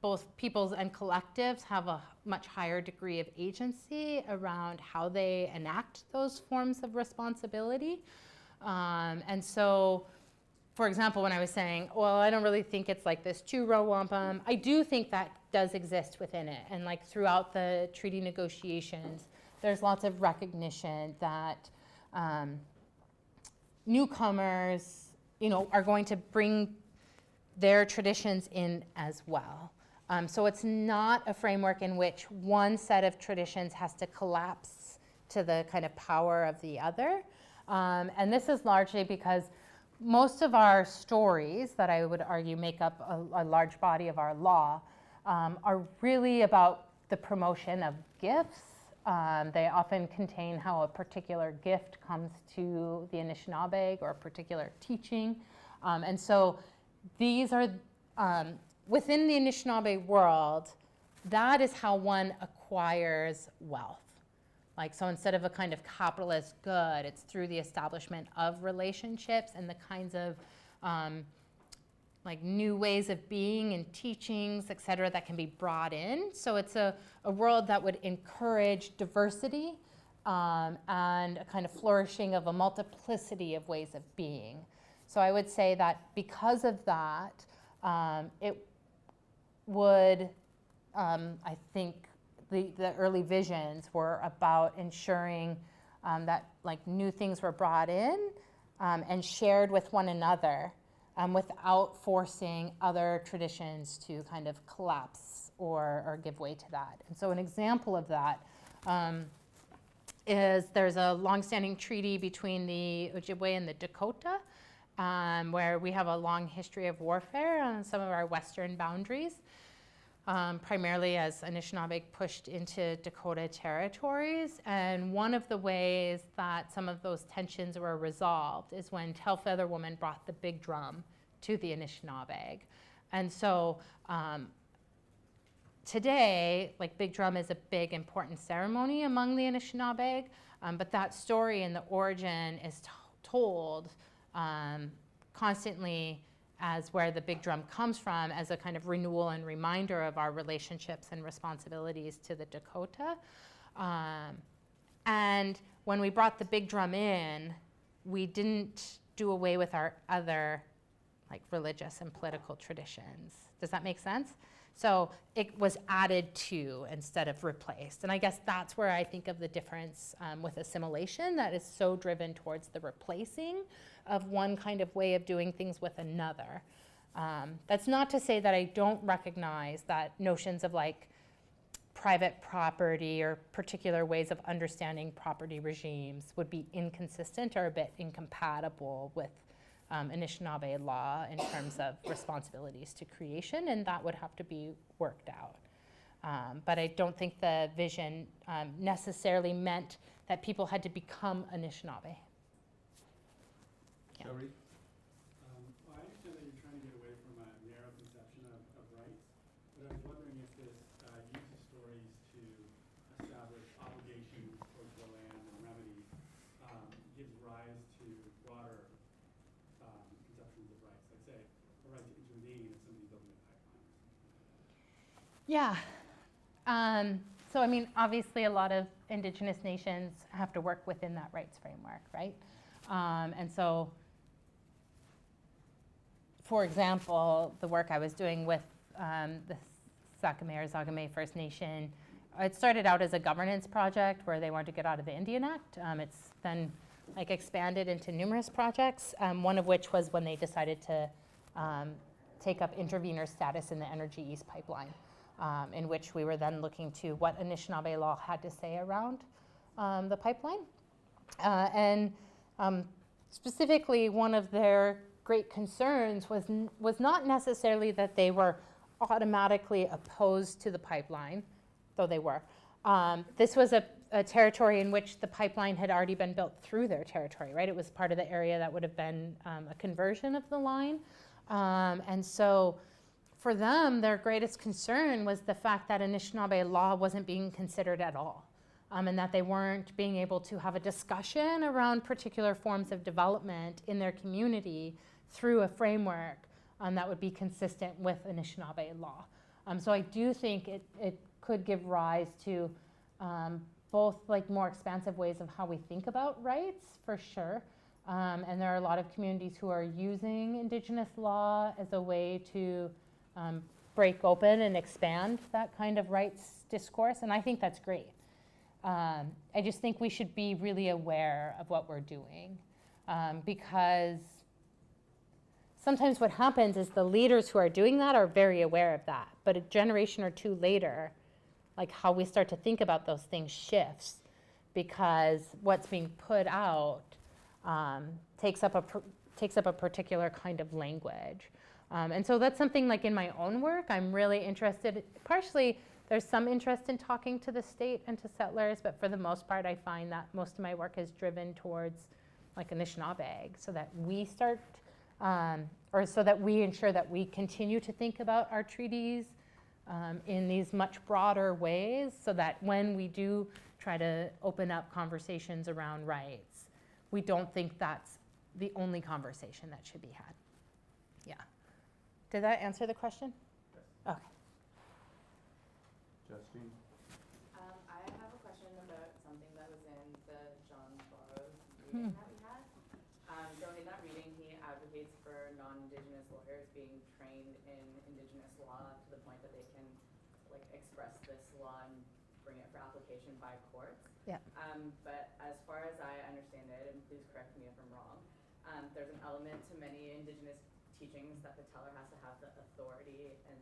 both peoples and collectives have a much higher degree of agency around how they enact those forms of responsibility. And so, for example, when I was saying, well, I don't really think it's like this two-row wampum, I do think that does exist within it. And like throughout the treaty negotiations, there's lots of recognition that newcomers, you know, are going to bring their traditions in as well. So it's not a framework in which one set of traditions has to collapse to the kind of power of the other. And this is largely because most of our stories that I would argue make up a large body of our law are really about the promotion of gifts. They often contain how a particular gift comes to the Anishinaabe or a particular teaching. And so these are, within the Anishinaabe world, that is how one acquires wealth. Like, so instead of a kind of capitalist good, it's through the establishment of relationships and the kinds of like new ways of being and teachings, et cetera, that can be brought in. So it's a world that would encourage diversity and a kind of flourishing of a multiplicity of ways of being. So I would say that because of that, it would, I think, the early visions were about ensuring that like new things were brought in and shared with one another without forcing other traditions to kind of collapse or give way to that. And so an example of that is there's a longstanding treaty between the Ojibwe and the Dakota where we have a long history of warfare on some of our western boundaries. Primarily as Anishinaabe pushed into Dakota territories. And one of the ways that some of those tensions were resolved is when Tailfeather Woman brought the big drum to the Anishinaabe. And so today, like big drum is a big important ceremony among the Anishinaabe, but that story and the origin is told constantly as where the big drum comes from as a kind of renewal and reminder of our relationships and responsibilities to the Dakota. And when we brought the big drum in, we didn't do away with our other like religious and political traditions. Does that make sense? So it was added to instead of replaced. And I guess that's where I think of the difference with assimilation that is so driven towards the replacing of one kind of way of doing things with another. That's not to say that I don't recognize that notions of like private property or particular ways of understanding property regimes would be inconsistent or a bit incompatible with Anishinaabe law in terms of responsibilities to creation, and that would have to be worked out. But I don't think the vision necessarily meant that people had to become Anishinaabe. Yeah. Sherry? Well, I understand that you're trying to get away from a narrow conception of rights, but I was wondering if this use of stories to establish obligations towards the land and remedies gives rise to broader conceptions of rights. Like, say, the right to intervene if somebody's building a pipeline. Yeah. So, I mean, obviously a lot of Indigenous nations have to work within that rights framework, right? And so, for example, the work I was doing with the Sakimay First Nation, it started out as a governance project where they wanted to get out of the Indian Act. It's then like expanded into numerous projects, one of which was when they decided to take up intervener status in the Energy East pipeline, in which we were then looking to what Anishinaabe law had to say around the pipeline. Specifically, one of their great concerns was not necessarily that they were automatically opposed to the pipeline, though they were. This was a territory in which the pipeline had already been built through their territory, right? It was part of the area that would have been a conversion of the line. And so for them, their greatest concern was the fact that Anishinaabe law wasn't being considered at all. And that they weren't being able to have a discussion around particular forms of development in their community through a framework that would be consistent with Anishinaabe law. So I do think it could give rise to both like more expansive ways of how we think about rights, for sure. And there are a lot of communities who are using Indigenous law as a way to break open and expand that kind of rights discourse, and I think that's great. I just think we should be really aware of what we're doing, because sometimes what happens is the leaders who are doing that are very aware of that, but a generation or two later, like how we start to think about those things shifts, because what's being put out takes up a particular kind of language. And so that's something like in my own work, I'm really interested, partially there's some interest in talking to the state and to settlers, but for the most part, I find that most of my work is driven towards like Anishinaabe, so that we start, or so that we ensure that we continue to think about our treaties in these much broader ways, so that when we do try to open up conversations around rights, we don't think that's the only conversation that should be had. Yeah. Did that answer the question? Yes. Okay. Justine? I have a question about something that was in the John Barrow's reading that we had. So in that reading, he advocates for non-Indigenous lawyers being trained in Indigenous law to the point that they can like express this law and bring it for application by courts. Yeah. But as far as I understand it, and please correct me if I'm wrong, there's an element to many Indigenous teachings that the teller has to have the authority and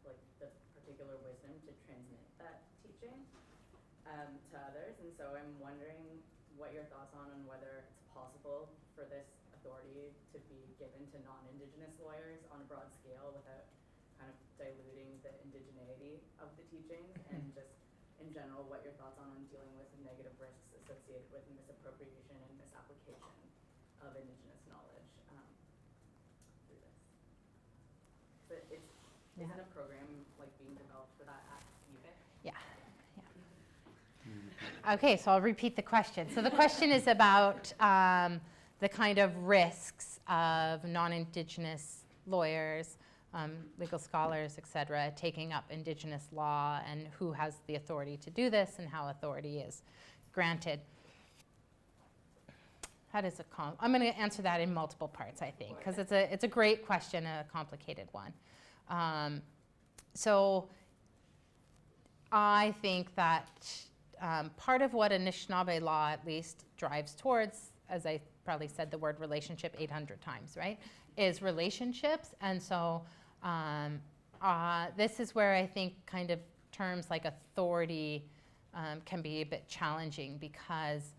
like the particular wisdom to transmit that teaching to others. And so I'm wondering what your thoughts on whether it's possible for this authority to be given to non-Indigenous lawyers on a broad scale without kind of diluting the indigeneity of the teachings, and just in general what your thoughts on dealing with the negative risks associated with misappropriation and misapplication of Indigenous knowledge through this. So isn't a program like being developed for that at UVic? Yeah. Okay, so I'll repeat the question. So the question is about the kind of risks of non-Indigenous lawyers, legal scholars, et cetera, taking up Indigenous law, and who has the authority to do this and how authority is granted. I'm going to answer that in multiple parts, I think, because it's a great question, a complicated one. So I think that part of what Anishinaabe law at least drives towards, as I probably said the word relationship 800 times, right, is relationships. And so this is where I think kind of terms like authority can be a bit challenging, because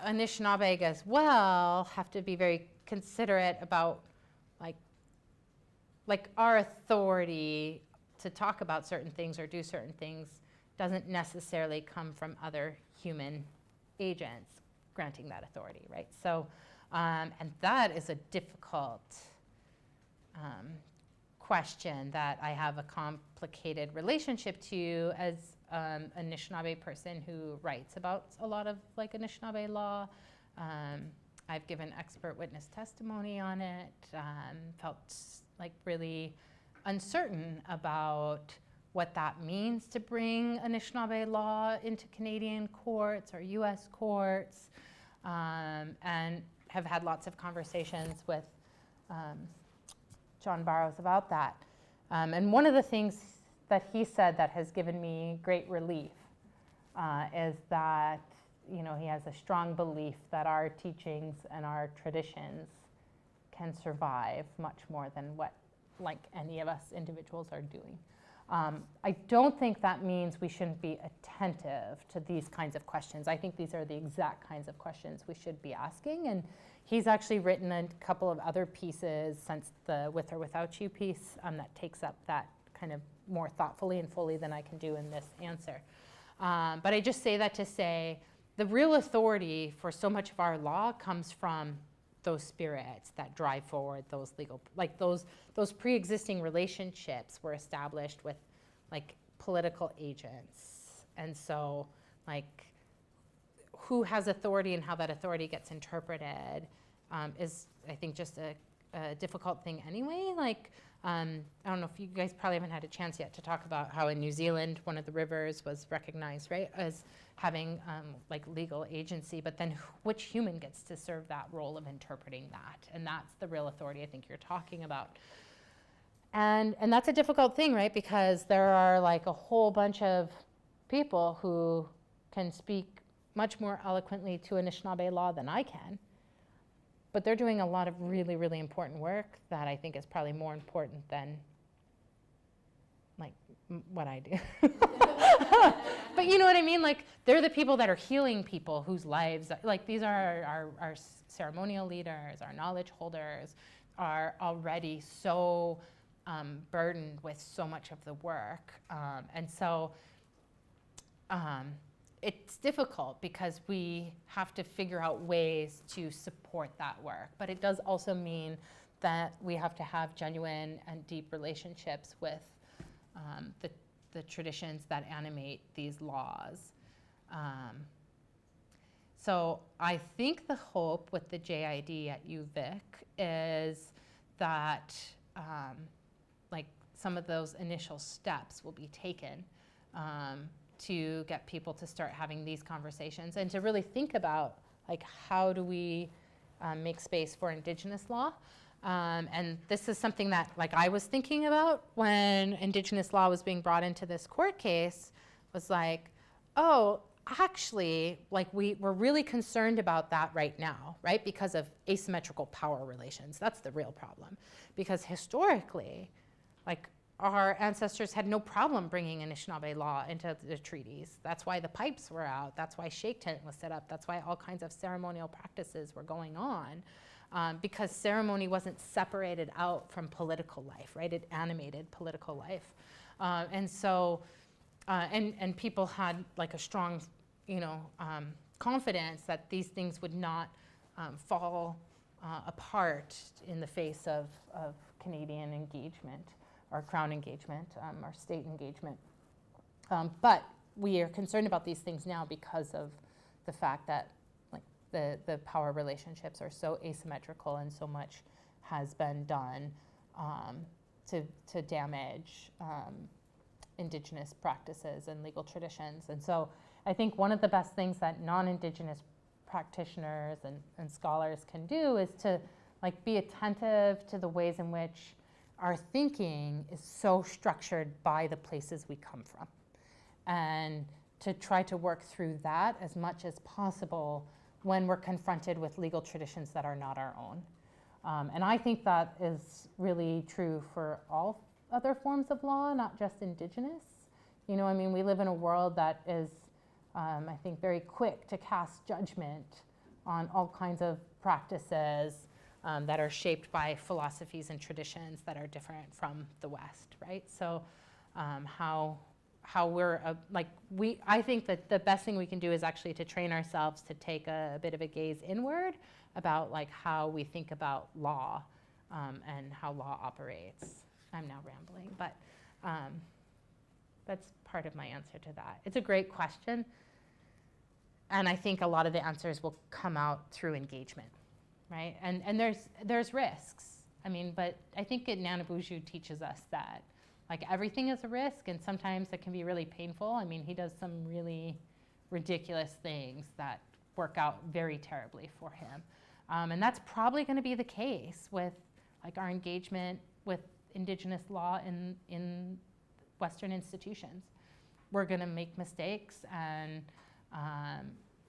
Anishinaabe as well have to be very considerate about like our authority to talk about certain things or do certain things doesn't necessarily come from other human agents granting that authority, right? So, and that is a difficult question that I have a complicated relationship to as an Anishinaabe person who writes about a lot of like Anishinaabe law. I've given expert witness testimony on it, felt like really uncertain about what that means to bring Anishinaabe law into Canadian courts or US courts, and have had lots of conversations with John Barrows about that. And one of the things that he said that has given me great relief is that he has a strong belief that our teachings and our traditions can survive much more than what like any of us individuals are doing. I don't think that means we shouldn't be attentive to these kinds of questions. I think these are the exact kinds of questions we should be asking. And he's actually written a couple of other pieces since the With or Without You piece that takes up that kind of more thoughtfully and fully than I can do in this answer. But I just say that to say the real authority for so much of our law comes from those spirits that drive forward those legal, like those pre-existing relationships were established with like political agents. And so like who has authority and how that authority gets interpreted is, I think, just a difficult thing anyway. Like, I don't know if you guys probably haven't had a chance yet to talk about how in New Zealand, one of the rivers was recognized, right, as having like legal agency, but then which human gets to serve that role of interpreting that? And that's the real authority I think you're talking about. And that's a difficult thing, right? Because there are like a whole bunch of people who can speak much more eloquently to Anishinaabe law than I can. But they're doing a lot of really, really important work that I think is probably more important than like what I do. But you know what I mean? Like they're the people that are healing people whose lives, like these are our ceremonial leaders, our knowledge holders are already so burdened with so much of the work. And so it's difficult because we have to figure out ways to support that work. But it does also mean that we have to have genuine and deep relationships with the traditions that animate these laws. So I think the hope with the JID at UVic is that like some of those initial steps will be taken to get people to start having these conversations and to really think about like how do we make space for Indigenous law. And this is something that like I was thinking about when Indigenous law was being brought into this court case, was like, oh, actually, like we're really concerned about that right now, right? Because of asymmetrical power relations. That's the real problem. Because historically, like our ancestors had no problem bringing Anishinaabe law into the treaties. That's why the pipes were out. That's why Shake Tent was set up. That's why all kinds of ceremonial practices were going on. Because ceremony wasn't separated out from political life, right? It animated political life. And so, and people had like a strong, confidence that these things would not fall apart in the face of Canadian engagement or Crown engagement or state engagement. But we are concerned about these things now because of the fact that the power relationships are so asymmetrical and so much has been done to damage Indigenous practices and legal traditions. And so I think one of the best things that non-Indigenous practitioners and scholars can do is to be attentive to the ways in which our thinking is so structured by the places we come from, and to try to work through that as much as possible when we're confronted with legal traditions that are not our own. And I think that is really true for all other forms of law, not just Indigenous. We live in a world that is, I think, very quick to cast judgment on all kinds of practices that are shaped by philosophies and traditions that are different from the West, right? So how we're, I think that the best thing we can do is actually to train ourselves to take a bit of a gaze inward about how we think about law and how law operates. I'm now rambling, but that's part of my answer to that. It's a great question, and I think a lot of the answers will come out through engagement, right? And there's risks. But I think Niigaanwewidam teaches us that everything is a risk, and sometimes it can be really painful. He does some really ridiculous things that work out very terribly for him. And that's probably going to be the case with our engagement with Indigenous law in Western institutions. We're going to make mistakes, and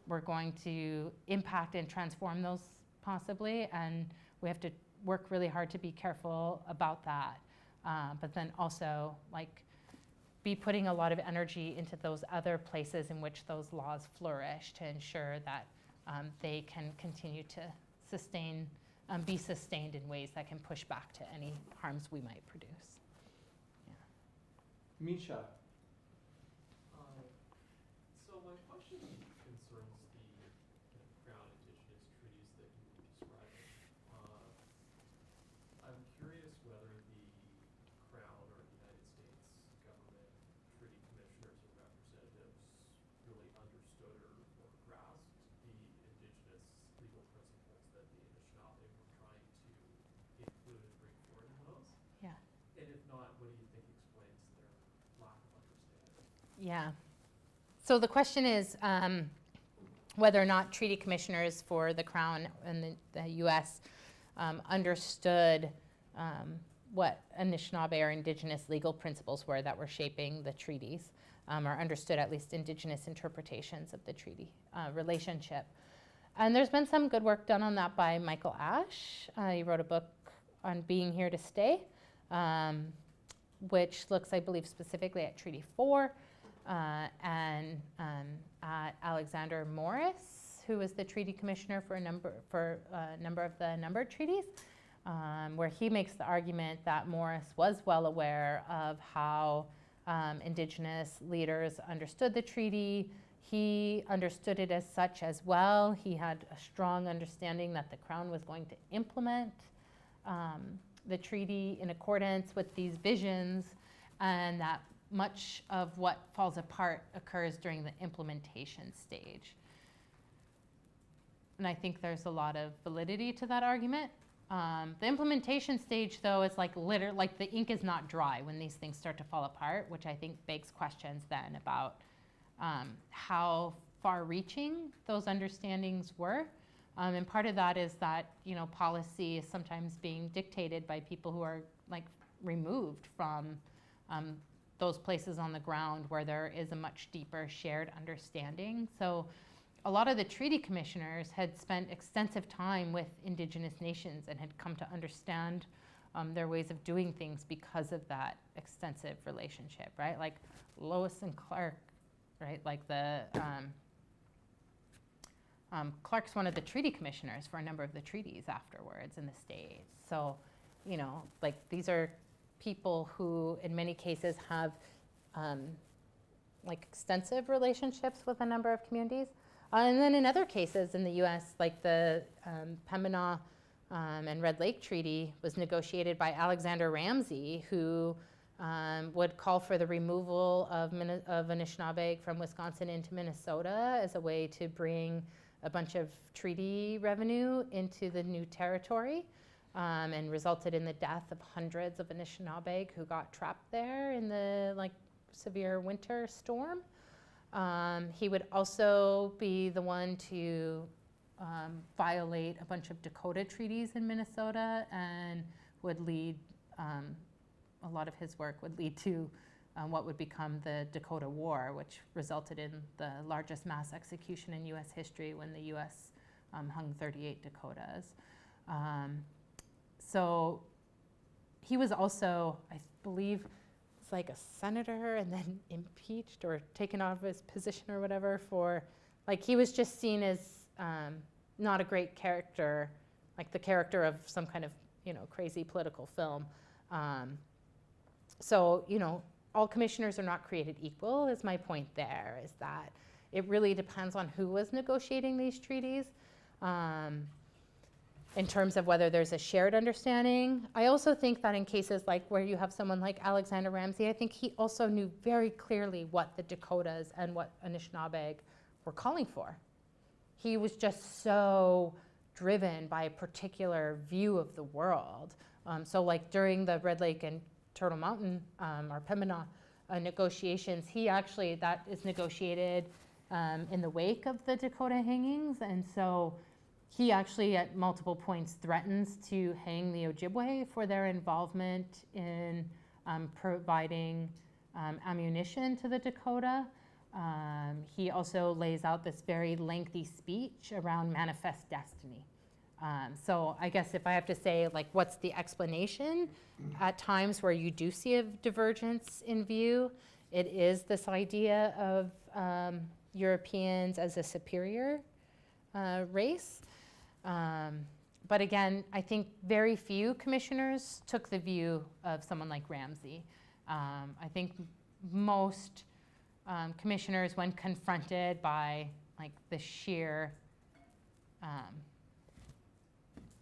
we're going to impact and transform those possibly, and we have to work really hard to be careful about that. But then also, like, be putting a lot of energy into those other places in which those laws flourish to ensure that they can continue to sustain, be sustained in ways that can push back to any harms we might produce. Misha. So my question concerns the Crown Indigenous treaties that you were describing. I'm curious whether the Crown or the United States government treaty commissioners and representatives really understood or grasped the indigenous legal principles that the Anishinaabe were trying to include and bring forward in those. Yeah. And if not, what do you think explains their lack of understanding? Yeah. So the question is whether or not treaty commissioners for the Crown and the U.S. Understood what Anishinaabe or indigenous legal principles were that were shaping the treaties, or understood at least indigenous interpretations of the treaty relationship. And there's been some good work done on that by Michael Ash. He wrote a book on Being Here to Stay, which looks, I believe, specifically at Treaty 4, and at Alexander Morris, who was the treaty commissioner for a number of the numbered treaties, where he makes the argument that Morris was well aware of how indigenous leaders understood the treaty. He understood it as such as well. He had a strong understanding that the Crown was going to implement the treaty in accordance with these visions, and that much of what falls apart occurs during the implementation stage. And I think there's a lot of validity to that argument. The implementation stage, though, is like the ink is not dry when these things start to fall apart, which I think begs questions then about how far-reaching those understandings were. And part of that is that, you know, policy is sometimes being dictated by people who are like removed from those places on the ground where there is a much deeper shared understanding. So a lot of the treaty commissioners had spent extensive time with indigenous nations and had come to understand their ways of doing things because of that extensive relationship, right? Like Lewis and Clark, right? Like the Clark's one of the treaty commissioners for a number of the treaties afterwards in the States. So, you know, like these are people who in many cases have like extensive relationships with a number of communities. And then in other cases in the US, like the Pembina and Red Lake Treaty was negotiated by Alexander Ramsey, who would call for the removal of Anishinaabe from Wisconsin into Minnesota as a way to bring a bunch of treaty revenue into the new territory, and resulted in the death of hundreds of Anishinaabe who got trapped there in the like severe winter storm. He would also be the one to violate a bunch of Dakota treaties in Minnesota, and would lead, a lot of his work would lead to what would become the Dakota War, which resulted in the largest mass execution in US history when the US hung 38 Dakotas. So he was also, I believe, like a senator and then impeached or taken out of his position or whatever for, like he was just seen as not a great character, like the character of some kind of, you know, crazy political film. So, you know, all commissioners are not created equal is my point there, is that it really depends on who was negotiating these treaties. In terms of whether there's a shared understanding. I also think that in cases like where you have someone like Alexander Ramsey, I think he also knew very clearly what the Dakotas and what Anishinaabe were calling for. He was just so driven by a particular view of the world. So like during the Red Lake and Turtle Mountain or Pembina negotiations, he actually, that is negotiated in the wake of the Dakota hangings, and so he actually at multiple points threatens to hang the Ojibwe for their involvement in providing ammunition to the Dakota, He also lays out this very lengthy speech around manifest destiny. So I guess if I have to say, like, what's the explanation at times where you do see a divergence in view, it is this idea of Europeans as a superior race. But again, I think very few commissioners took the view of someone like Ramsay. I think most commissioners, when confronted by like the sheer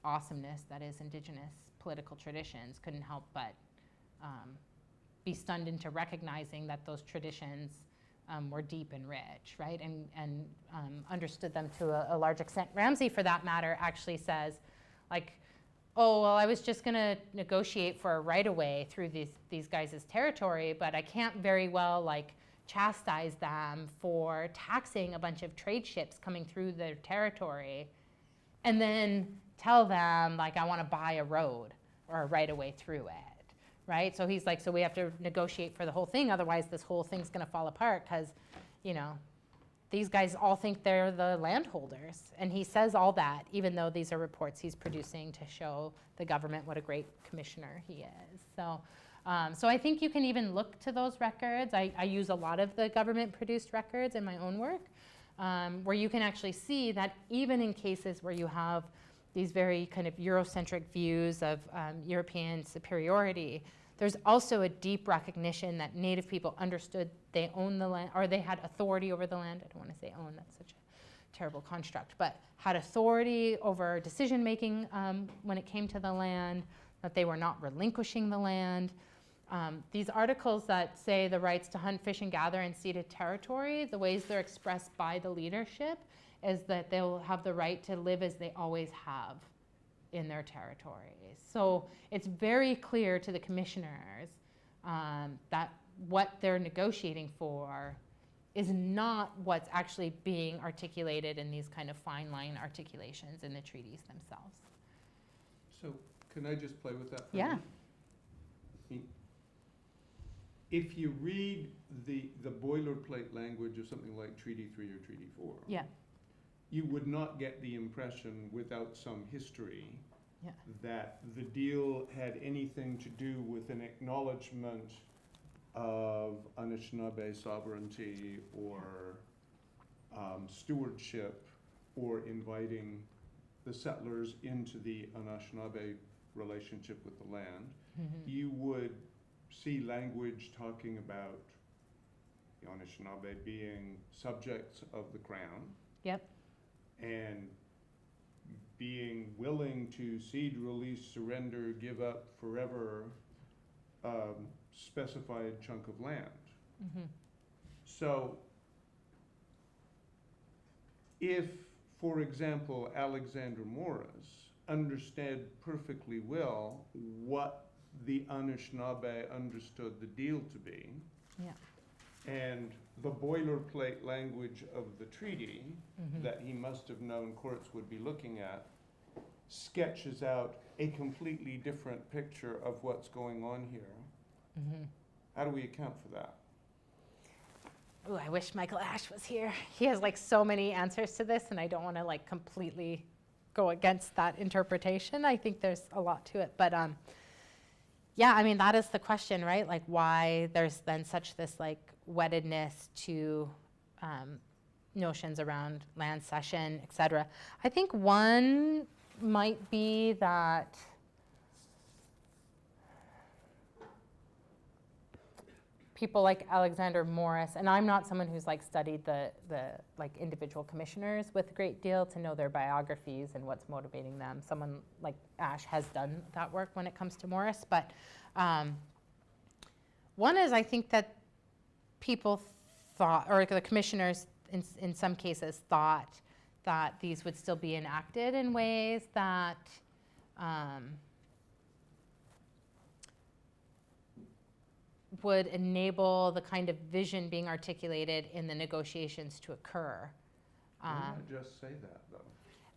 awesomeness that is Indigenous political traditions, couldn't help but be stunned into recognizing that those traditions were deep and rich, right? And understood them to a large extent. Ramsay, for that matter, actually says, like, oh, well, I was just going to negotiate for a right-of-way through these guys' territory, but I can't very well, like, chastise them for taxing a bunch of trade ships coming through their territory and then tell them, like, I want to buy a road or a right-of-way through it, right? So he's like, so we have to negotiate for the whole thing, otherwise this whole thing's going to fall apart because, you know, these guys all think they're the landholders. And he says all that, even though these are reports he's producing to show the government what a great commissioner he is. So, so I think you can even look to those records. I use a lot of the government-produced records in my own work, where you can actually see that even in cases where you have these very kind of Eurocentric views of European superiority, there's also a deep recognition that Native people understood they owned the land, or they had authority over the land. I don't want to say own, that's such a terrible construct, but had authority over decision-making when it came to the land, that they were not relinquishing the land. These articles that say the rights to hunt, fish, and gather in ceded territory, the ways they're expressed by the leadership is that they'll have the right to live as they always have in their territories. So it's very clear to the commissioners that what they're negotiating for is not what's actually being articulated in these kind of fine line articulations in the treaties themselves. So can I just play with that for a Yeah. minute? I mean, if you read the boilerplate language of something like Treaty 3 or Treaty 4, Yeah. you would not get the impression without some history Yeah. that the deal had anything to do with an acknowledgement of Anishinaabe sovereignty or stewardship or inviting the settlers into the Anishinaabe relationship with the land. Mm-hmm. You would see language talking about the Anishinaabe being subjects of the crown. Yep. And being willing to cede, release, surrender, give up forever specified chunk of land. Mm-hmm. So if, for example, Alexander Morris understood perfectly well what the Anishinaabe understood the deal to be, Yeah. and the boilerplate language of the treaty Mm-hmm. that he must have known courts would be looking at sketches out a completely different picture of what's going on here. Mm-hmm. How do we account for that? Oh, I wish Michael Ash was here. He has like so many answers to this, and I don't want to like completely go against that interpretation. I think there's a lot to it, but yeah, I mean, that is the question, right? Like why there's then such this like weddedness to notions around land cession, et cetera. I think one might be that people like Alexander Morris, and I'm not someone who's like studied the like individual commissioners with a great deal to know their biographies and what's motivating them. Someone like Ash has done that work when it comes to Morris, but one is I think that people thought, or the commissioners in some cases thought that these would still be enacted in ways that would enable the kind of vision being articulated in the negotiations to occur. Why not just say that, though?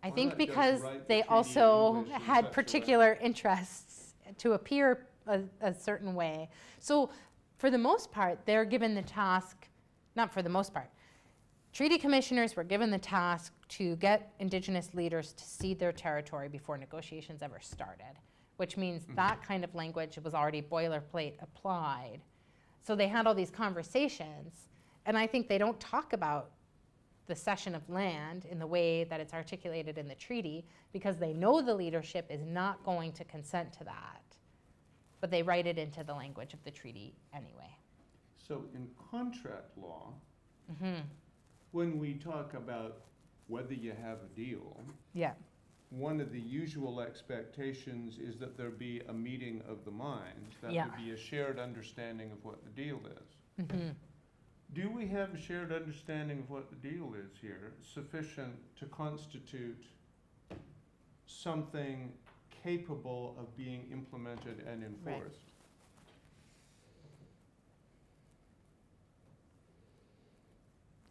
I Why think not just because write the they treaty in also English in such a had way? particular interests to appear a certain way. So for the most part, they're given the task not for the most part. Treaty commissioners were given the task to get Indigenous leaders to cede their territory before negotiations ever started, which means that kind of language was already boilerplate applied. So they had all these conversations, and I think they don't talk about the cession of land in the way that it's articulated in the treaty because they know the leadership is not going to consent to that. But they write it into the language of the treaty anyway. So in contract law, when we talk about whether you have a deal, Yeah. one of the usual expectations is that there be a meeting of the minds. That Yeah. would be a shared understanding of what the deal is. Do we have a shared understanding of what the deal is here, sufficient to constitute something capable of being implemented and enforced?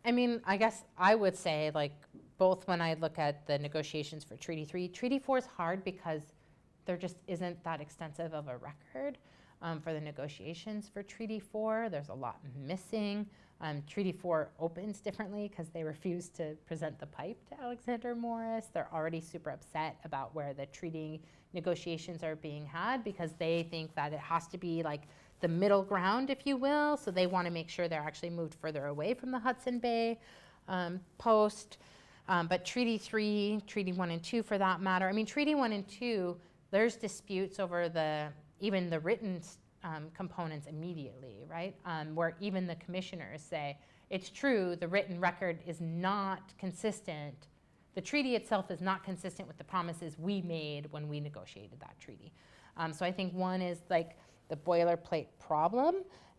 I mean, I guess I would say, like, both when I look at the negotiations for Treaty 3, Treaty 4 is hard because there just isn't that extensive of a record for the negotiations for Treaty 4. There's a lot missing. Treaty 4 opens differently because they refuse to present the pipe to Alexander Morris. They're already super upset about where the treaty negotiations are being had because they think that it has to be like the middle ground, if you will. So they want to make sure they're actually moved further away from the Hudson Bay post. But Treaty 3, Treaty 1 and 2 for that matter, I mean, Treaty 1 and 2, there's disputes over even the written components immediately, right? Where even the commissioners say, it's true, the written record is not consistent. The treaty itself is not consistent with the promises we made when we negotiated that treaty. So I think one is like the boilerplate problem.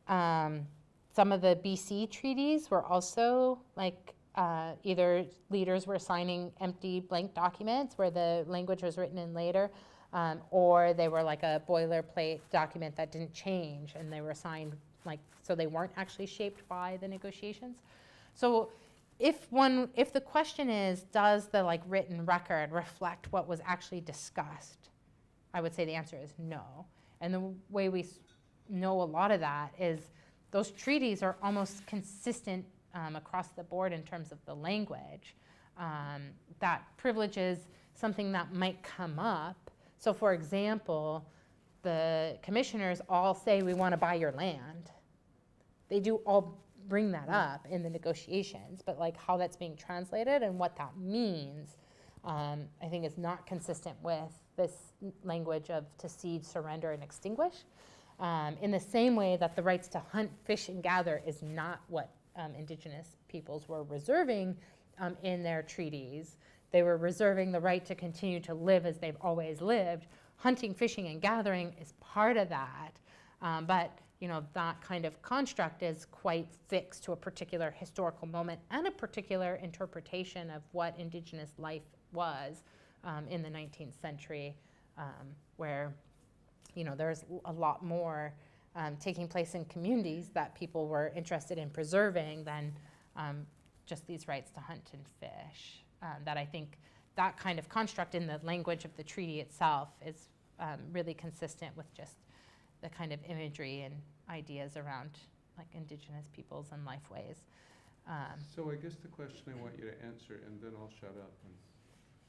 Some of the BC treaties were also like either leaders were signing empty blank documents where the language was written in later, or they were like a boilerplate document that didn't change and they were signed like, so they weren't actually shaped by the negotiations. So if the question is, does the like written record reflect what was actually discussed? I would say the answer is no. And the way we know a lot of that is those treaties are almost consistent across the board in terms of the language. That privileges something that might come up. So for example, the commissioners all say we want to buy your land. They do all bring that up in the negotiations, but like how that's being translated and what that means, I think is not consistent with this language of to cede, surrender, and extinguish. In the same way that the rights to hunt, fish, and gather is not what Indigenous peoples were reserving in their treaties. They were reserving the right to continue to live as they've always lived. Hunting, fishing, and gathering is part of that. But you know, that kind of construct is quite fixed to a particular historical moment and a particular interpretation of what Indigenous life was in the 19th century, where you know, there's a lot more taking place in communities that people were interested in preserving than just these rights to hunt and fish. That I think that kind of construct in the language of the treaty itself is really consistent with just the kind of imagery and ideas around like Indigenous peoples and lifeways. So I guess the question I want you to answer, and then I'll shut up and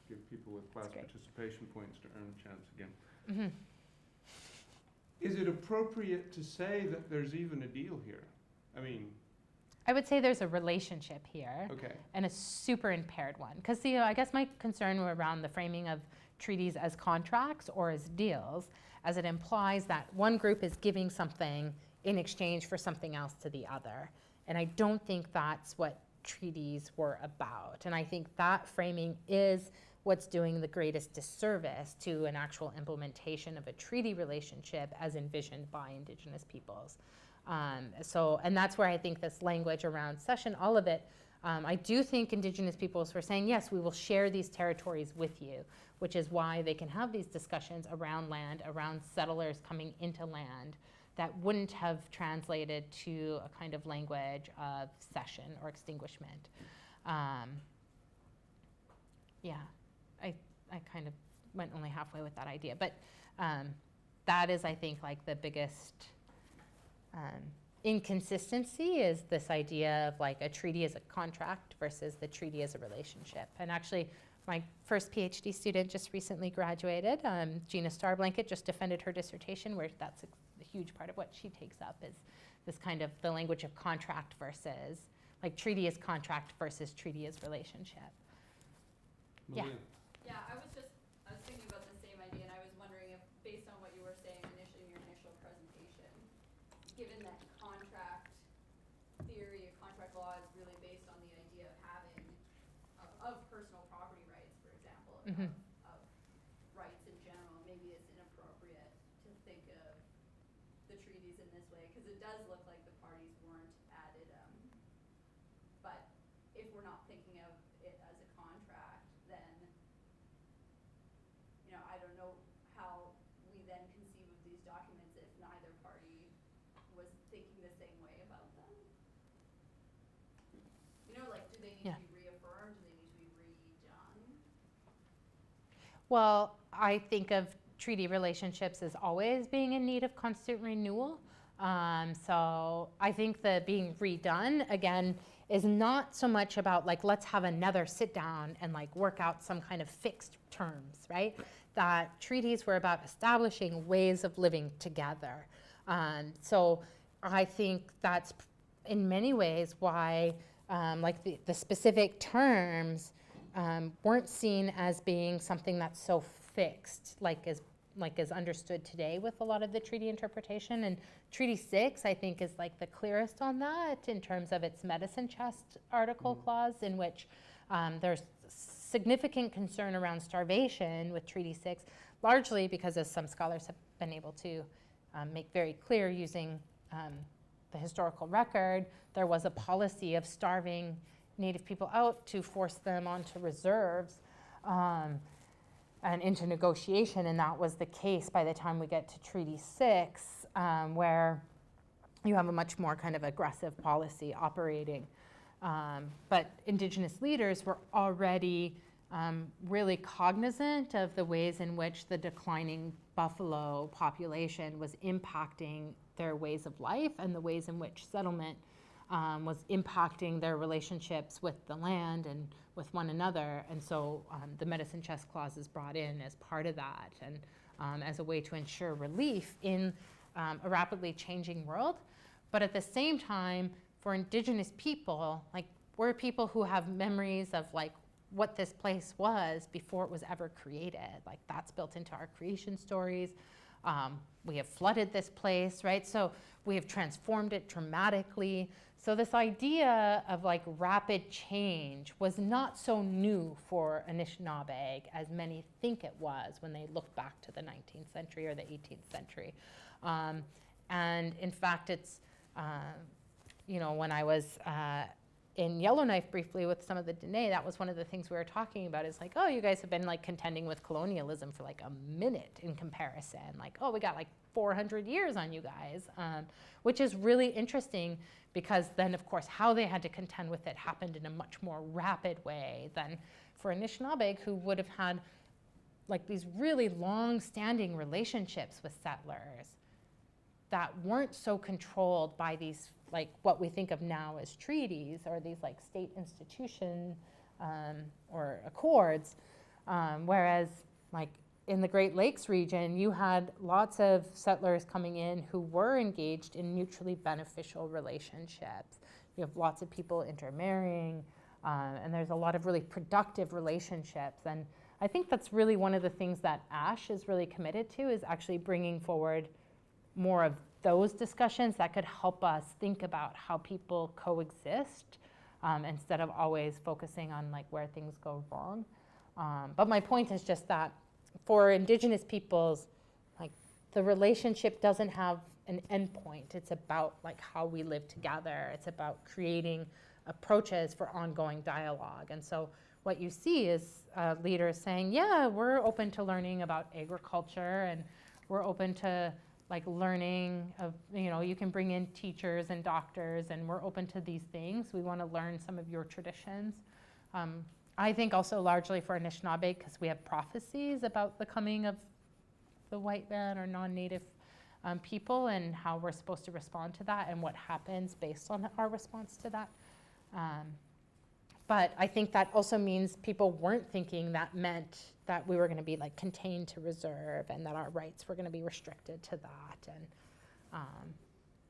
give people with class participation points to earn a chance again. Is it appropriate to say that there's even a deal here? I mean, I would say there's a relationship here, and a super impaired one. Because you know, I guess my concern around the framing of treaties as contracts or as deals, as it implies that one group is giving something in exchange for something else to the other. And I don't think that's what treaties were about. And I think that framing is what's doing the greatest disservice to an actual implementation of a treaty relationship as envisioned by Indigenous peoples. And that's where I think this language around cession, all of it, I do think Indigenous peoples were saying, yes, we will share these territories with you, which is why they can have these discussions around land, around settlers coming into land that wouldn't have translated to a kind of language of cession or extinguishment. Yeah, I kind of went only halfway with that idea, but that is, I think, like the biggest inconsistency is this idea of like a treaty as a contract versus the treaty as a relationship. And actually, my first PhD student just recently graduated, Gina Starblanket, just defended her dissertation, where that's a huge part of what she takes up is this kind of the language of contract versus, like treaty as contract versus treaty as relationship. Yeah. Malia. Yeah, I was thinking about the same idea, and I was wondering if, based on what you were saying initially in your initial presentation, given that contract theory, contract law is really based on the idea of having, of personal property rights, for example, Mhm. of rights in general, maybe it's inappropriate to think of the treaties in this way, because it does look like the parties weren't added, but if we're not thinking of it as a contract, then, you know, I don't know how we then conceive of these documents if neither party was thinking the same way about them. You know, like, do they need Yeah. to be reaffirmed? Do they need to be redone? Well, I think of treaty relationships as always being in need of constant renewal. So I think that being redone, again, is not so much about like, let's have another sit down and like work out some kind of fixed terms, right? That treaties were about establishing ways of living together. So I think that's in many ways why like the specific terms weren't seen as being something that's so fixed, like as understood today with a lot of the treaty interpretation. And Treaty 6, I think, is like the clearest on that in terms of its medicine chest article clause, in which there's significant concern around starvation with Treaty 6, largely because, as some scholars have been able to make very clear using the historical record, there was a policy of starving Native people out to force them onto reserves and into negotiation, and that was the case by the time we get to Treaty 6, where you have a much more kind of aggressive policy operating. But Indigenous leaders were already really cognizant of the ways in which the declining buffalo population was impacting their ways of life and the ways in which settlement was impacting their relationships with the land and with one another. And so the medicine chest clause is brought in as part of that and as a way to ensure relief in a rapidly changing world. But at the same time, for Indigenous people, like we're people who have memories of like what this place was before it was ever created. Like that's built into our creation stories. We have flooded this place, right? So we have transformed it dramatically. So this idea of like rapid change was not so new for Anishinaabeg as many think it was when they look back to the 19th century or the 18th century. And in fact, it's, you know, when I was in Yellowknife briefly with some of the Dene, that was one of the things we were talking about is like, oh, you guys have been like contending with colonialism for like a minute in comparison. Like, oh, we got like 400 years on you guys, which is really interesting because then, of course, how they had to contend with it happened in a much more rapid way than for Anishinaabeg, who would have had like these really long-standing relationships with settlers that weren't so controlled by these, like what we think of now as treaties or these like state institution or accords, whereas like in the Great Lakes region, you had lots of settlers coming in who were engaged in mutually beneficial relationships. You have lots of people intermarrying, and there's a lot of really productive relationships. And I think that's really one of the things that ASH is really committed to, is actually bringing forward more of those discussions that could help us think about how people coexist instead of always focusing on like where things go wrong. But my point is just that for Indigenous peoples, like the relationship doesn't have an endpoint. It's about like how we live together. It's about creating approaches for ongoing dialogue. And so what you see is leaders saying, yeah, we're open to learning about agriculture and we're open to like learning of, you know, you can bring in teachers and doctors and we're open to these things. We want to learn some of your traditions. I think also largely for Anishinaabe, because we have prophecies about the coming of the white man or non-native people and how we're supposed to respond to that and what happens based on our response to that. But I think that also means people weren't thinking that meant that we were going to be like contained to reserve and that our rights were going to be restricted to that.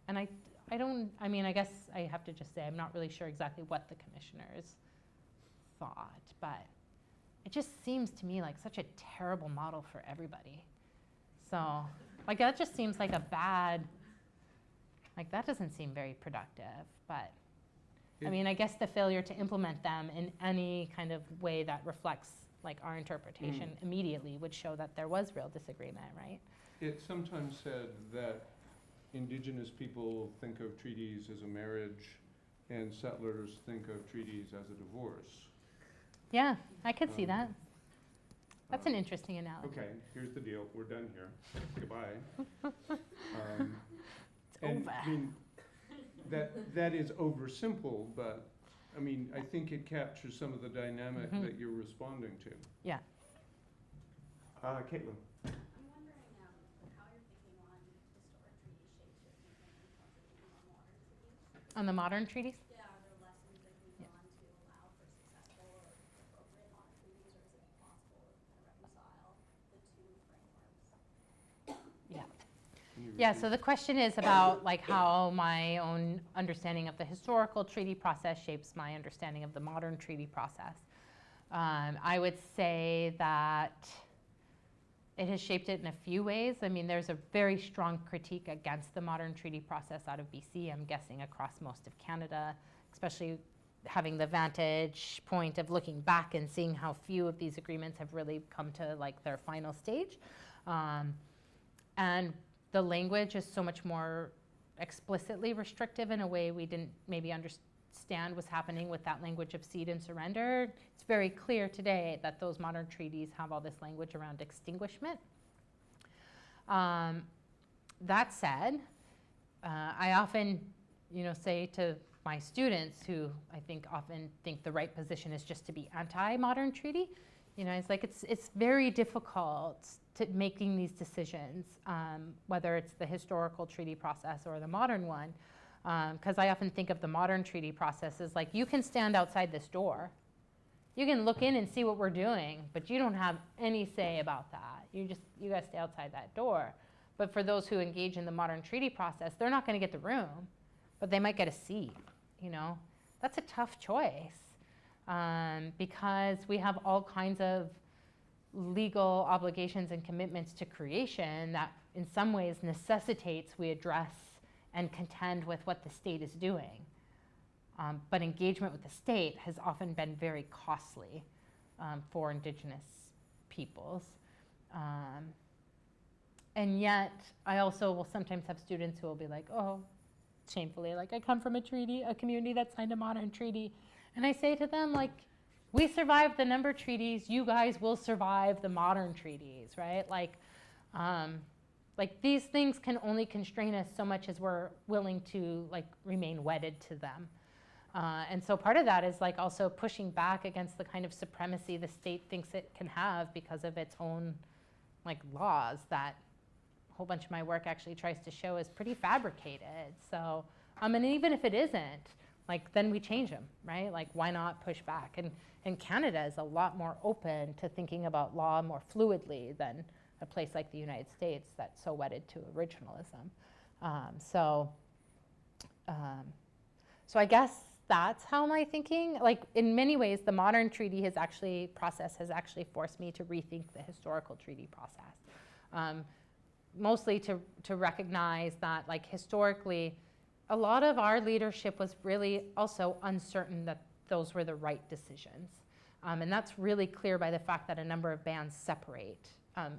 And I mean, I guess I have to just say I'm not really sure exactly what the commissioners thought, but it just seems to me like such a terrible model for everybody. So, like, that just seems like a bad, like, that doesn't seem very productive, but I mean, I guess the failure to implement them in any kind of way that reflects like our interpretation immediately would show that there was real disagreement, right? It's sometimes said that Indigenous people think of treaties as a marriage and settlers think of treaties as a divorce. Yeah, I could see that. That's an interesting analogy. Okay, here's the deal. We're done here. Goodbye. It's And, over. I mean, that is oversimple, but I mean, I think it captures some of the dynamic that you're responding to. Yeah. Caitlin. I'm wondering how you're thinking on historic treaty shapes your thinking in terms of thinking on modern treaties. On the modern treaties? Yeah, are there lessons that you've gone to allow for successful or appropriate modern treaties, or is it possible to kind of reconcile the two frameworks? Yeah. Can you Yeah, repeat? so the question is about like how my own understanding of the historical treaty process shapes my understanding of the modern treaty process. I would say that it has shaped it in a few ways. I mean, there's a very strong critique against the modern treaty process out of BC, I'm guessing across most of Canada, especially having the vantage point of looking back and seeing how few of these agreements have really come to like their final stage. And the language is so much more explicitly restrictive in a way we didn't maybe understand was happening with that language of cede and surrender. It's very clear today that those modern treaties have all this language around extinguishment. That said, I often, say to my students who I think often think the right position is just to be anti-modern treaty, it's like it's very difficult to making these decisions, whether it's the historical treaty process or the modern one, because I often think of the modern treaty process as like, you can stand outside this door, you can look in and see what we're doing, but you don't have any say about that. You guys stay outside that door. But for those who engage in the modern treaty process, they're not going to get the room, but they might get a seat. That's a tough choice, because we have all kinds of legal obligations and commitments to creation that in some ways necessitates we address and contend with what the state is doing. But engagement with the state has often been very costly for Indigenous peoples. And yet, I also will sometimes have students who will be like, oh, shamefully, like I come from a community that signed a modern treaty. And I say to them, like, we survived the number treaties, you guys will survive the modern treaties, right? Like these things can only constrain us so much as we're willing to like remain wedded to them. And so part of that is like also pushing back against the kind of supremacy the state thinks it can have because of its own like laws that a whole bunch of my work actually tries to show is pretty fabricated. So, and even if it isn't, like then we change them, right? Like why not push back? And Canada is a lot more open to thinking about law more fluidly than a place like the United States that's so wedded to originalism. So I guess that's how my thinking, like in many ways, the modern treaty has actually forced me to rethink the historical treaty process. Mostly to recognize that like historically, a lot of our leadership was really also uncertain that those were the right decisions. And that's really clear by the fact that a number of bands separate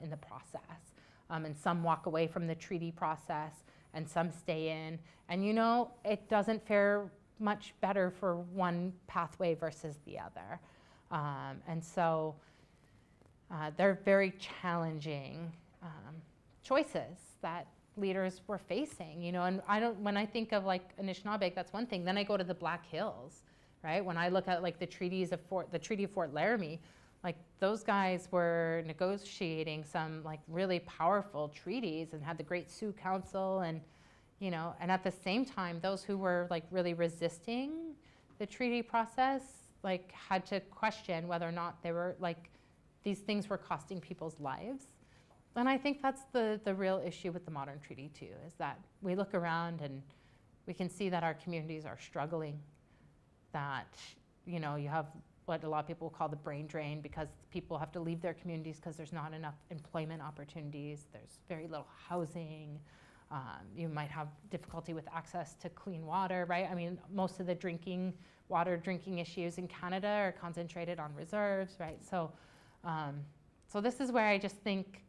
in the process. And some walk away from the treaty process and some stay in. And it doesn't fare much better for one pathway versus the other. And so they're very challenging choices that leaders were facing, and when I think of like Anishinaabe, that's one thing. Then I go to the Black Hills, right? When I look at like the Treaty of Fort Laramie, Like those guys were negotiating some like really powerful treaties and had the Great Sioux Council, and you know, and at the same time, those who were like really resisting the treaty process like had to question whether or not they were like these things were costing people's lives. And I think that's the real issue with the modern treaty too, is that we look around and we can see that our communities are struggling, that, you know, you have what a lot of people call the brain drain because people have to leave their communities because there's not enough employment opportunities, there's very little housing, you might have difficulty with access to clean water, right? I mean, most of the drinking issues in Canada are concentrated on reserves, right? So, so this is where I just think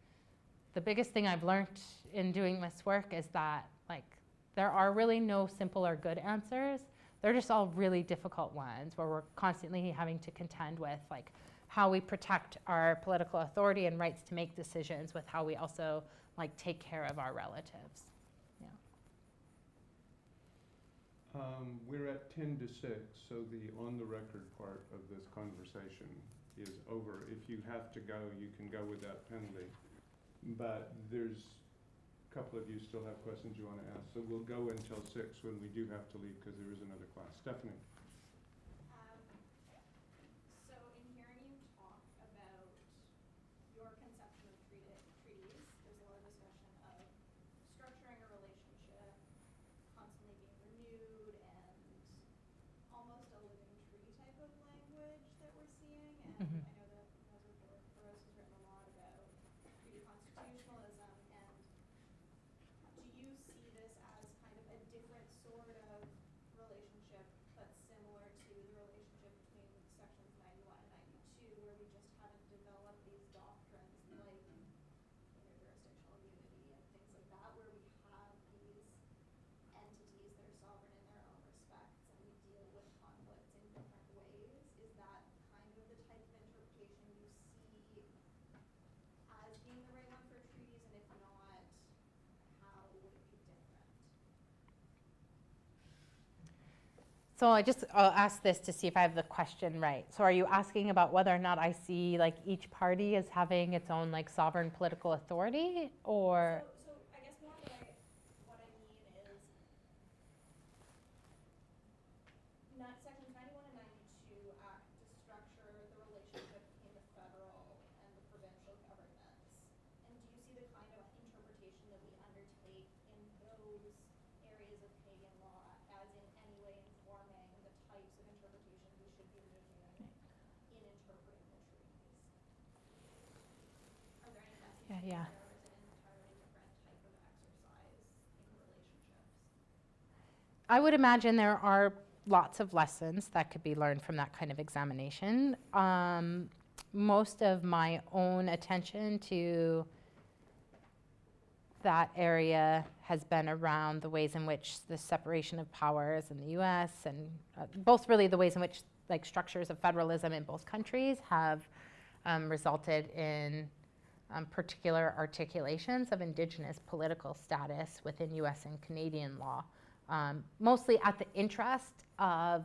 the biggest thing I've learned in doing this work is that like there are really no simple or good answers. They're just all really difficult ones where we're constantly having to contend with like how we protect our political authority and rights to make decisions with how we also like take care of our relatives. Yeah. We're at 10 to 6, so the on the record part of this conversation is over. If you have to go, you can go without penalty. But there's a couple of you still have questions you want to ask, so we'll go until 6 when we do have to leave because there is another class. Stephanie. So in hearing you talk about your conception of treaties, there's a lot of discussion of structuring a relationship, constantly being renewed, and almost a living tree type of language that we're seeing. And Mhm. I know that Professor Doerfler has written a lot about treaty constitutionalism. And do you see this as kind of a different sort of relationship, but similar to the relationship between sections 91 and 92, where we just haven't developed these doctrines like interjurisdictional unity and things like that, where we have these entities that are sovereign in their own respects and we deal with conflicts in different ways? Is that kind of the type of interpretation you see as being the right one for treaties? And if not, how would it be different? So I'll ask this to see if I have the question right. So are you asking about whether or not I see like each party as having its own like sovereign political authority, or? So I guess more what I mean is sections 91 and 92 act to structure the relationship between the federal and the provincial governments. And do you see the kind of interpretation that we undertake in those areas of Canadian law as in any way informing the types of interpretation we should be making in interpreting the treaties? Are there any lessons Yeah. there, or is it an entirely different type of exercise in relationships? I would imagine there are lots of lessons that could be learned from that kind of examination. Most of my own attention to that area has been around the ways in which the separation of powers in the US and both really the ways in which like structures of federalism in both countries have resulted in particular articulations of Indigenous political status within US and Canadian law. Mostly at the interest of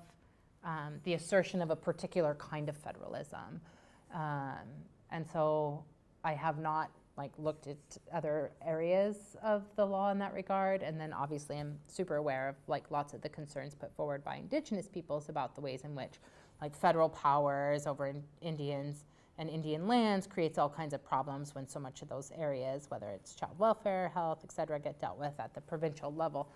the assertion of a particular kind of federalism. And so I have not like looked at other areas of the law in that regard. And then obviously I'm super aware of like lots of the concerns put forward by Indigenous peoples about the ways in which like federal powers over Indians and Indian lands creates all kinds of problems when so much of those areas, whether it's child welfare, health, et cetera, get dealt with at the provincial level.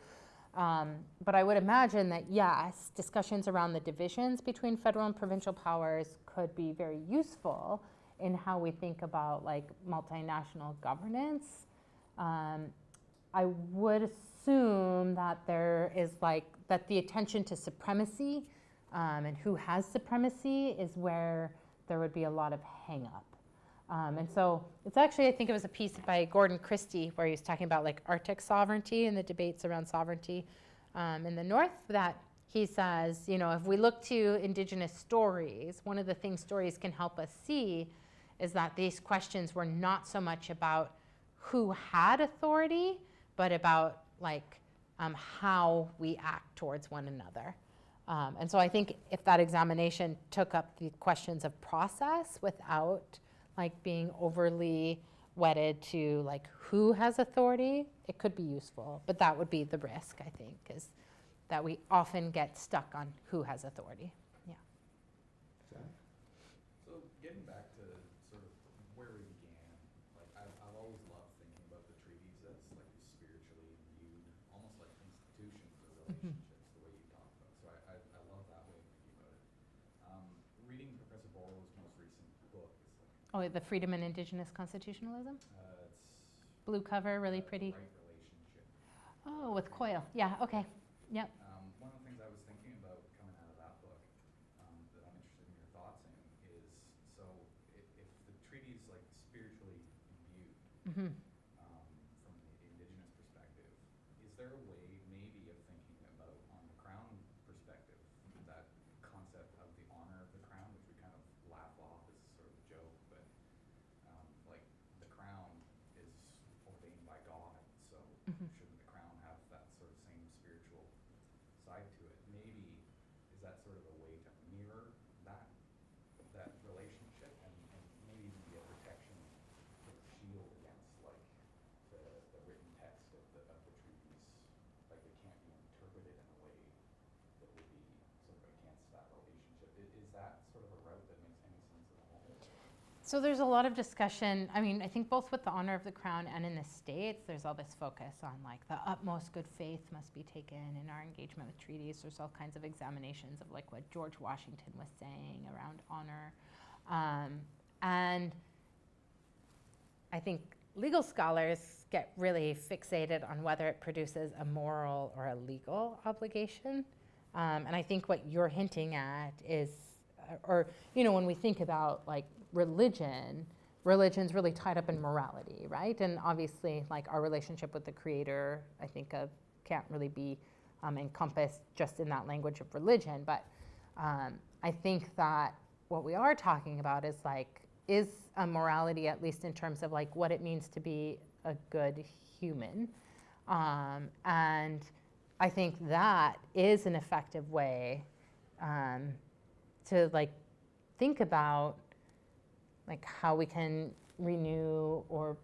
But I would imagine that, yes, discussions around the divisions between federal and provincial powers could be very useful in how we think about like multinational governance. I would assume that there is like, that the attention to supremacy and who has supremacy is where there would be a lot of hang up. And so it's actually, I think it was a piece by Gordon Christie where he was talking about like Arctic sovereignty and the debates around sovereignty in the North, that he says, you know, if we look to Indigenous stories, one of the things stories can help us see is that these questions were not so much about who had authority, but about like how we act towards one another. And so I think if that examination took up the questions of process without like being overly wedded to like who has authority, it could be useful. But that would be the risk, I think, is that we often get stuck on who has authority. Yeah. So getting back to sort of where we began, like I've always loved thinking about the treaties as like spiritually imbued, almost like institutions or relationships, the way you talk about. So I love that way of thinking about it. Reading Professor Borrow's most recent book is like, Oh, the Freedom and Indigenous Constitutionalism? it's Blue cover, really pretty. Right relationship. Oh, with Coyle. Yeah, okay. Yep. One of the things I was thinking about coming out of that book that I'm interested in your thoughts in is, so if the treaty is like spiritually imbued Mm-hmm. From the Indigenous perspective, is there a way maybe of thinking about, on the Crown perspective, that concept of the honor of the Crown, which we kind of laugh off as sort of a joke, but like the Crown is ordained by God, so Mhm. shouldn't the Crown have that sort of same spiritual side to it? Maybe is that sort of a way to mirror that relationship and maybe even be a protection, sort of shield against like the written text of the treaties, like they can't be interpreted in a way that would be sort of against that relationship. Is that sort of a route that makes any sense at all? So there's a lot of discussion. I mean, I think both with the honor of the Crown and in the States, there's all this focus on like the utmost good faith must be taken in our engagement with treaties. There's all kinds of examinations of like what George Washington was saying around honor. And I think legal scholars get really fixated on whether it produces a moral or a legal obligation. And I think what you're hinting at is, or, you know, when we think about like religion's really tied up in morality, right? And obviously, like our relationship with the Creator, I think can't really be encompassed just in that language of religion. But I think that what we are talking about is a morality, at least in terms of like what it means to be a good human. And I think that is an effective way to like think about like how we can renew or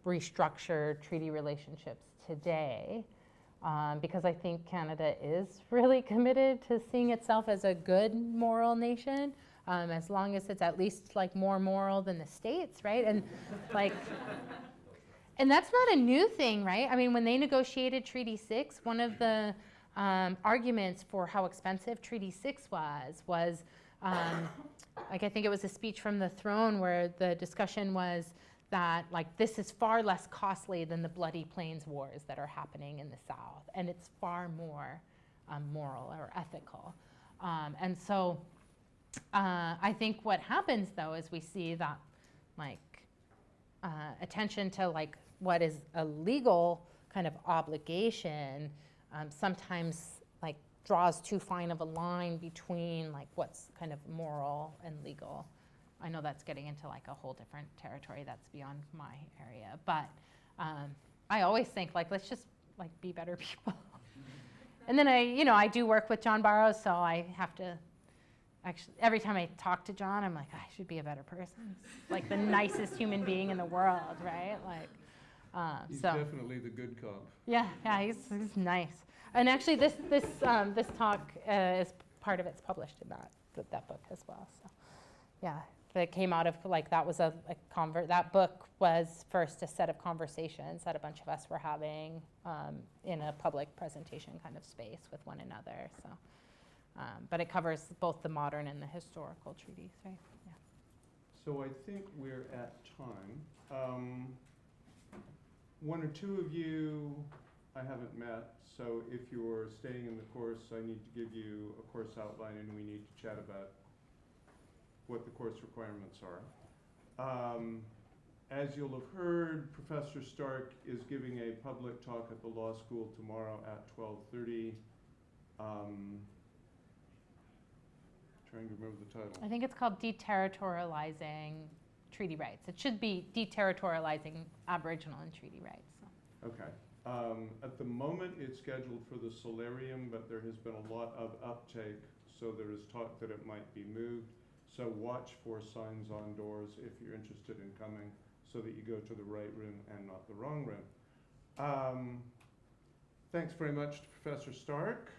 restructure treaty relationships today, because I think Canada is really committed to seeing itself as a good moral nation, as long as it's at least like more moral than the States, right? And like, and that's not a new thing, right? I mean, when they negotiated Treaty 6, one of the arguments for how expensive Treaty 6 was like I think it was a speech from the throne where the discussion was that like this is far less costly than the bloody Plains Wars that are happening in the South, and it's far more moral or ethical. And so I think what happens though is we see that like attention to like what is a legal kind of obligation sometimes like draws too fine of a line between like what's kind of moral and legal. I know that's getting into like a whole different territory that's beyond my area, but I always think like let's just like be better people. And then I do work with John Barrows, so I have to actually every time I talk to John, I'm like I should be a better person. He's like the nicest human being in the world, right? Like He's so definitely the good cop. yeah, he's nice. And actually, this talk is part of it's published in that book as well. So, yeah, that came out of like that was that book was first a set of conversations that a bunch of us were having in a public presentation kind of space with one another. So, but it covers both the modern and the historical treaties, right? Yeah. So I think we're at time. One or two of you I haven't met, so if you're staying in the course, I need to give you a course outline and we need to chat about what the course requirements are. As you'll have heard, Professor Stark is giving a public talk at the law school tomorrow at 12:30. Trying to remember the title. I think it's called Deterritorializing Treaty Rights. It should be Deterritorializing Aboriginal and Treaty Rights. So. Okay. At the moment, it's scheduled for the solarium, but there has been a lot of uptake, so there is talk that it might be moved. So watch for signs on doors if you're interested in coming, so that you go to the right room and not the wrong room. Thanks very much to Professor Stark.